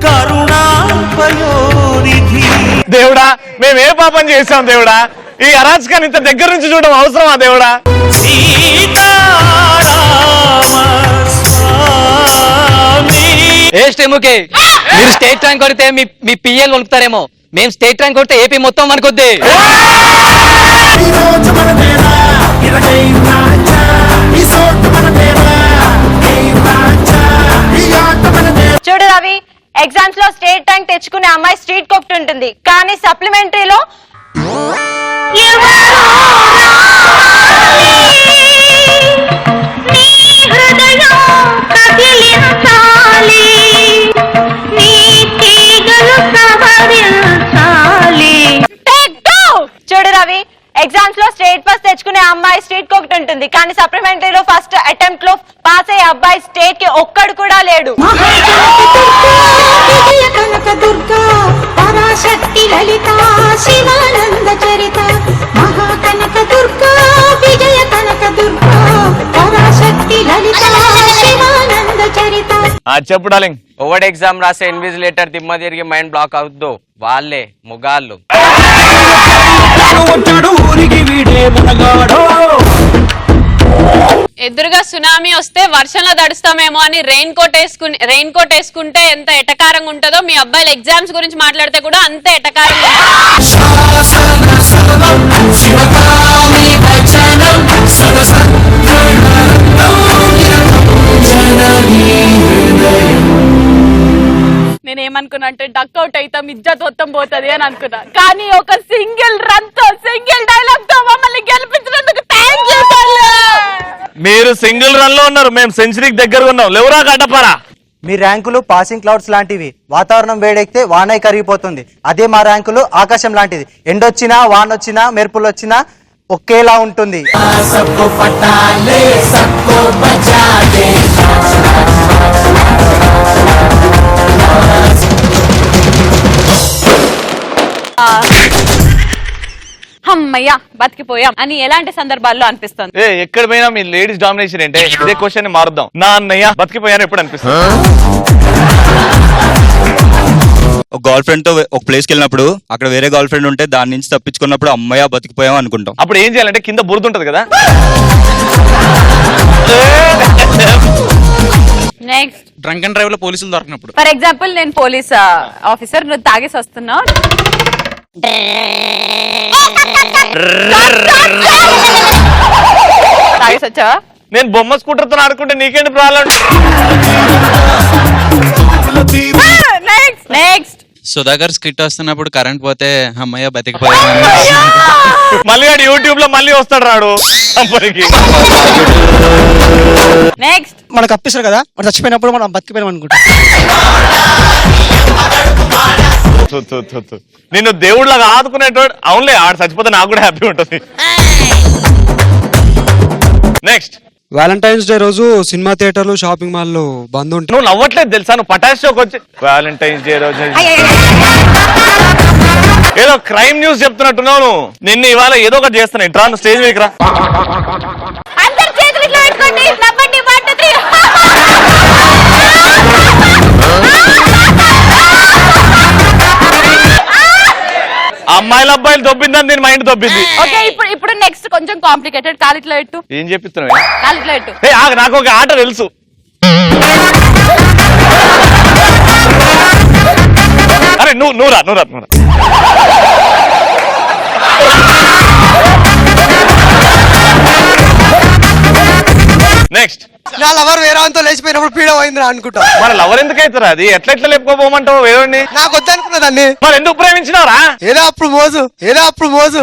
కరుణాపయోనిధి. దేవుడా మేము ఏ పాపం చేశాం దేవుడా? ఈ అరాచకాన్ని ఇంత దగ్గర నుంచి చూడడం అవసరమా దేవుడా? ఏ శ్రీముఖి, మీరు స్టేట్ ర్యాంక్ కొడితే మీ పిఎల్ కొలుపుతారేమో, మేము స్టేట్ ర్యాంక్ కొడితే ఏపీ మొత్తం అనుకొద్ది. చూడు రవి, ఎగ్జామ్స్ లో స్టేట్ ర్యాంక్ తెచ్చుకునే అమ్మాయి స్ట్రీట్ కొక్ట్ ఉంటుంది, కానీ సప్లిమెంటరీలో చూడు రవి, ఎగ్జామ్స్ లో స్టేట్ ఫస్ట్ తెచ్చుకునే అమ్మాయి స్ట్రీట్ కొక్ట్ ఉంటుంది, కానీ సప్లిమెంటరీలో ఫస్ట్ అటెంప్ట్ లో పాస్ అయ్యే అబ్బాయి స్టేట్ కి ఒక్కడు కూడా లేడు. పరాశక్తి లలిత శివానంద చరిత మహాకనక దుర్గా విజయ కనక దుర్గా పరాశక్తి లలిత శివానంద చరిత. చెప్పు డార్లింగ్. ఓవర్ ఎగ్జామ్ రాసే ఇన్విజిలేటర్ దిమ్మ తిరిగి మైండ్ బ్లాక్ అవుద్దు, వాళ్ళే ముగాళ్ళు. ఎదురుగా సునామీ వస్తే వర్షంలో తడుస్తామేమో అని రెయిన్ కోట్ వేసుకుంటే ఎంత ఎటకారంగా ఉంటుందో మీ అబ్బాయిల ఎగ్జామ్స్ గురించి మాట్లాడితే కూడా అంతే ఎటకారంగా నేనేమనుకున్నా అంటే డక్అవుట్ అవుతాం ఇజ్జత్ మొత్తం పోతుంది అని అనుకున్నా కానీ ఒక సింగిల్ రన్ తో సింగిల్ డైలాగ్ తో మమ్మల్ని గెలిపించినందుకు థ్యాంక్ యూ. మీరు సింగిల్ రన్ లో ఉన్నారు, మేము సెంచరీకి దగ్గరగా ఉన్నాం. లేవురా గడ్డపారా. మీ ర్యాంకులు పాసింగ్ క్లౌడ్స్ లాంటివి, వాతావరణం వేడెక్కితే వానై కరిగిపోతుంది. అదే మా ర్యాంకులు ఆకాశం లాంటిది, ఎండొచ్చినా వానొచ్చినా మెరుపులు వచ్చినా ఒకేలా ఉంటుంది. అమ్మయ్యా బతికిపోయాం అని ఎలాంటి సందర్భాల్లో అనిపిస్తుంది? ఎక్కడ పోయినా మీ లేడీస్ డామినేషన్ ఏంటే? ఇదే క్వశ్చన్ మారుద్దాం. నా అన్నయ్య బతికిపోయాను ఎప్పుడు అనిపిస్తుంది? ఒక గర్ల్ ఫ్రెండ్ తో ఒక ప్లేస్కి వెళ్ళినప్పుడు అక్కడ వేరే గర్ల్ ఫ్రెండ్ ఉంటే దాని నుంచి తప్పించుకున్నప్పుడు అమ్మయ్య బతికిపోయాం అనుకుంటాం. అప్పుడు ఏం చేయాలంటే కింద బురద ఉంటది కదా. నెక్స్ట్ డ్రంక్ అండ్ డ్రైవ్ లో పోలీసులు దొరికినప్పుడు. ఫర్ ఎగ్జాంపుల్ నేను పోలీస్ ఆఫీసర్, నువ్వు తాగేసి వస్తున్నావు, తాగేసి వచ్చావా? నేను బొమ్మ స్కూటర్ తో ఆడుకుంటే నీకేంటి ప్రాబ్లం? నెక్స్ట్ సుధాకర్ స్కిట్ వస్తున్నప్పుడు కరెంట్ పోతే అమ్మయ్య బతికిపోయాం. మళ్ళీ వాడు యూట్యూబ్ లో మళ్ళీ వస్తాడు రాడు. నెక్స్ట్ మనకు అప్పిస్తారు కదా, మనం చచ్చిపోయినప్పుడు మనం బతికిపోయాం అనుకుంటాం. నిన్ను దేవుళ్ళగా ఆదుకునేటోడు. అవునులే, ఆడు చచ్చిపోతే నాకు కూడా హ్యాపీ ఉంటుంది. నెక్స్ట్ వ్యాలంటైన్స్ డే రోజు సినిమా థియేటర్లు షాపింగ్ మాల్ బంద్ ఉంటాయి. నువ్వు నవ్వట్లేదు తెలుసా? నువ్వు పటాస్ షోకి వచ్చి వ్యాలంటైన్స్ డే రోజు ఏదో క్రైమ్ న్యూస్ చెప్తున్నట్టున్నావు నువ్వు. నిన్ను ఇవాళ ఏదో ఒకటి చేస్తాను. ఇంట్రా స్టేజ్ మీదకి రా. అందరు చేతులు ఇట్లా పెట్టుకోండి, నవ్వండి, పడ్డది. అమ్మాయిల అబ్బాయిలు దొబ్బిందని దీని మైండ్ దొబ్బింది. ఓకే, ఇప్పుడు నెక్స్ట్ కొంచెం కాంప్లికేటెడ్. కాలు ఇట్లా పెట్టు. ఏం చెప్పిస్తున్నావు? కాలు ఇట్లా పెట్టు. నాకు ఒక ఆట తెలుసు. అరే నువ్వు రా. నెక్స్ట్ నా లవర్ వేరే అంతా లేచిపోయినప్పుడు పీడ పోయిందిరా అనుకుంటా. మన లవర్ ఎందుకు అవుతారా? అది ఎట్లా లేపుకోపోమంటావు వేరే? నాకు వద్దనుకున్నదాన్ని. మరి ఎందుకు ప్రేమించినావురా? ఏదో అప్పుడు మోజు.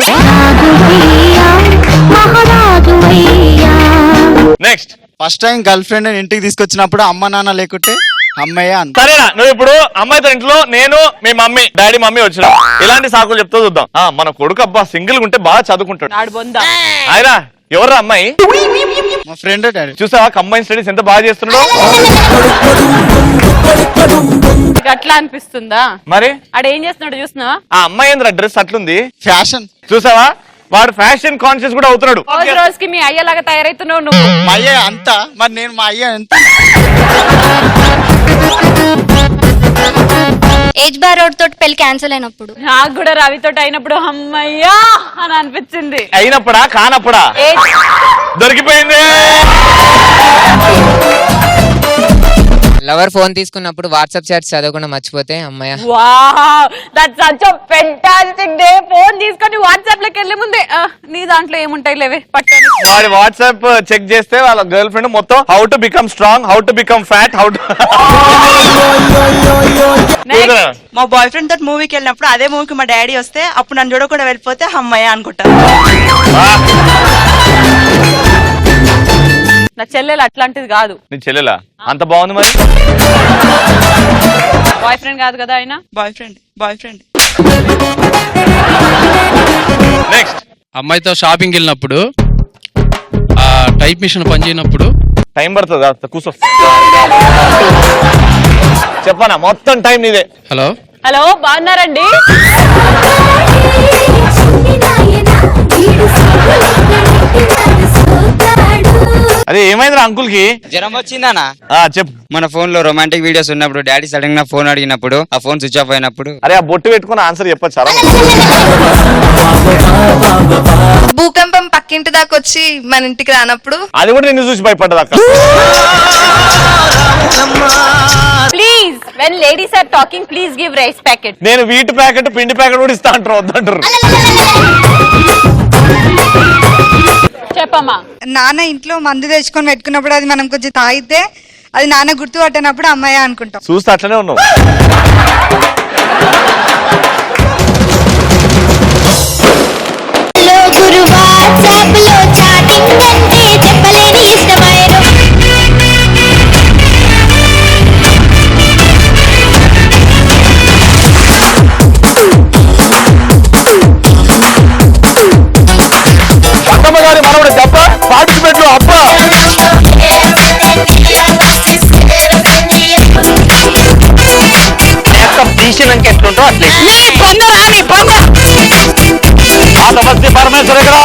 Next first time girl friend ఇంటికి తీసుకొచ్చినప్పుడు అమ్మ నాన్న లేకుంటే అమ్మయ్య అంత. సరేనా, నువ్వు ఇప్పుడు అమ్మాయితో ఇంట్లో నేను మీ మమ్మీ డాడీ మమ్మీ వచ్చినా ఇలాంటి సాకులు చెప్తా చూద్దాం. మన కొడుకు అబ్బా సింగిల్ ఉంటే బాగా చదువుకుంటాడు. ఆయన ఎవర్రా అమ్మాయి? మా ఫ్రెండ్ డాడీ. చూసావా కంబైన్ స్టడీస్ ఎంత బాగా చేస్తున్నాడు? అట్లా అనిపిస్తుందా? మరి ఆడేం చేస్తున్నాడు చూస్తున్నావా? ఆ అమ్మాయి ఏంద్రా డ్రెస్ అట్లుంది? ఫ్యాషన్ చూసావా? వాడు ఫ్యాషన్ కాన్షియస్ కూడా అవుతున్నాడు. రోజుకి మీ అయ్యలాగా తయారైతున్నావు నువ్వు. మా అయ్య అంత, మరి నేను మా అయ్య ఎంత? ఏజ్ బార్ రోడ్ తోటి పెళ్లి క్యాన్సిల్ అయినప్పుడు, నాకు కూడా రవితో అయినప్పుడు అమ్మయ్యా అని అనిపించింది. అయినప్పుడా కానప్పుడా? దొరికిపోయింది. లవర్ ఫోన్ తీసుకున్నప్పుడు వాట్సాప్ చాట్ చదవకుండా మర్చిపోతే అమ్మాయ. Wow, that's such a fantastic day. Phone తీసుకొని వాట్సాప్ లోకి వెళ్ళే ముందే నీ దాంట్లో ఏముంటాయి లేవే పట్టుకొని. వాడి వాట్సాప్ చెక్ చేస్తే వాళ్ళ గర్ల్ ఫ్రెండ్ మొత్తం how to become strong, how to become fat, how to. మా బాయ్ ఫ్రెండ్ తోటి మూవీకి వెళ్ళినప్పుడు అదే మూవీకి మా డాడీ వస్తే అప్పుడు నన్ను చూడకుండా వెళ్ళిపోతే అమ్మాయ అనుకుంటా. నా చెల్లెలు అట్లాంటిది కాదు. నీ చెల్లెలా అంత బాగుంది? మరి బాయ్ ఫ్రెండ్ కాదు కదా ఆయన? Boy friend. నెక్స్ట్ అమ్మాయితో షాపింగ్ వెళ్ళినప్పుడు ఆ టైప్ మిషన్ పనిచేయనప్పుడు టైం పడుతుంది. కూర్చో చెప్పనా, మొత్తం టైం నీదే. హలో బాగున్నారండి? అదే ఏమైందిరా అంకుల్ కి? జ్వరం వచ్చిందానా? చెప్పు. మన ఫోన్ లో రొమాంటిక్ వీడియోస్ ఉన్నప్పుడు డాడీ సడన్ గా ఫోన్ అడిగినప్పుడు ఆ ఫోన్ స్విచ్ ఆఫ్ అయినప్పుడు. అరే ఆ బొట్టు పెట్టుకుని ఆన్సర్ చెప్పచ్చు. భూకంపం పక్కి పక్కింటి దాకా వచ్చి మన ఇంటికి రానప్పుడు అది కూడా నిన్ను చూసి భయపడ్డది అక్క. Please when ladies are talking please give rice packet. నేను వీటి ప్యాకెట్ పిండి ప్యాకెట్ కూడా ఇస్తా అంటారు, వద్దంటారు. చెప్పమ్మా. నాన్న ఇంట్లో మందు తెచ్చుకొని పెట్టుకున్నప్పుడు అది మనం కొంచెం తాగితే అది నాన్న గుర్తు పట్టినప్పుడు అమ్మాయి అనుకుంటాం. చూస్తే అట్లనే ఉన్నావు. అత్తమ్మ గారి మనవడు దెబ్బ పార్టిసిపేట్ లో అబ్బా. తీసినాక ఎట్లుంటో అట్లే ఆ సమస్య పరమేశ్వర ఇక్కడ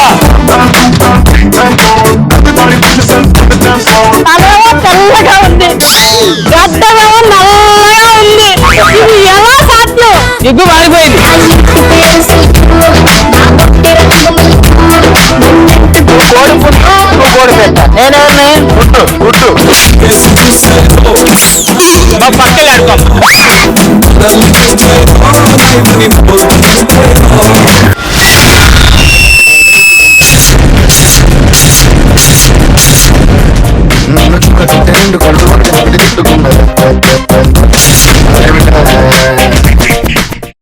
తెల్లగా ఉంది, గడ్డమేమో నల్లగా ఉంది. ఇది ఎలా సాధ్యం? ఎగ్గు మారిపోయింది. కోడి పుట్టు కోడి పెట్ట నేనే పుట్టు పుట్టు మా పక్కన ఆడుకోం.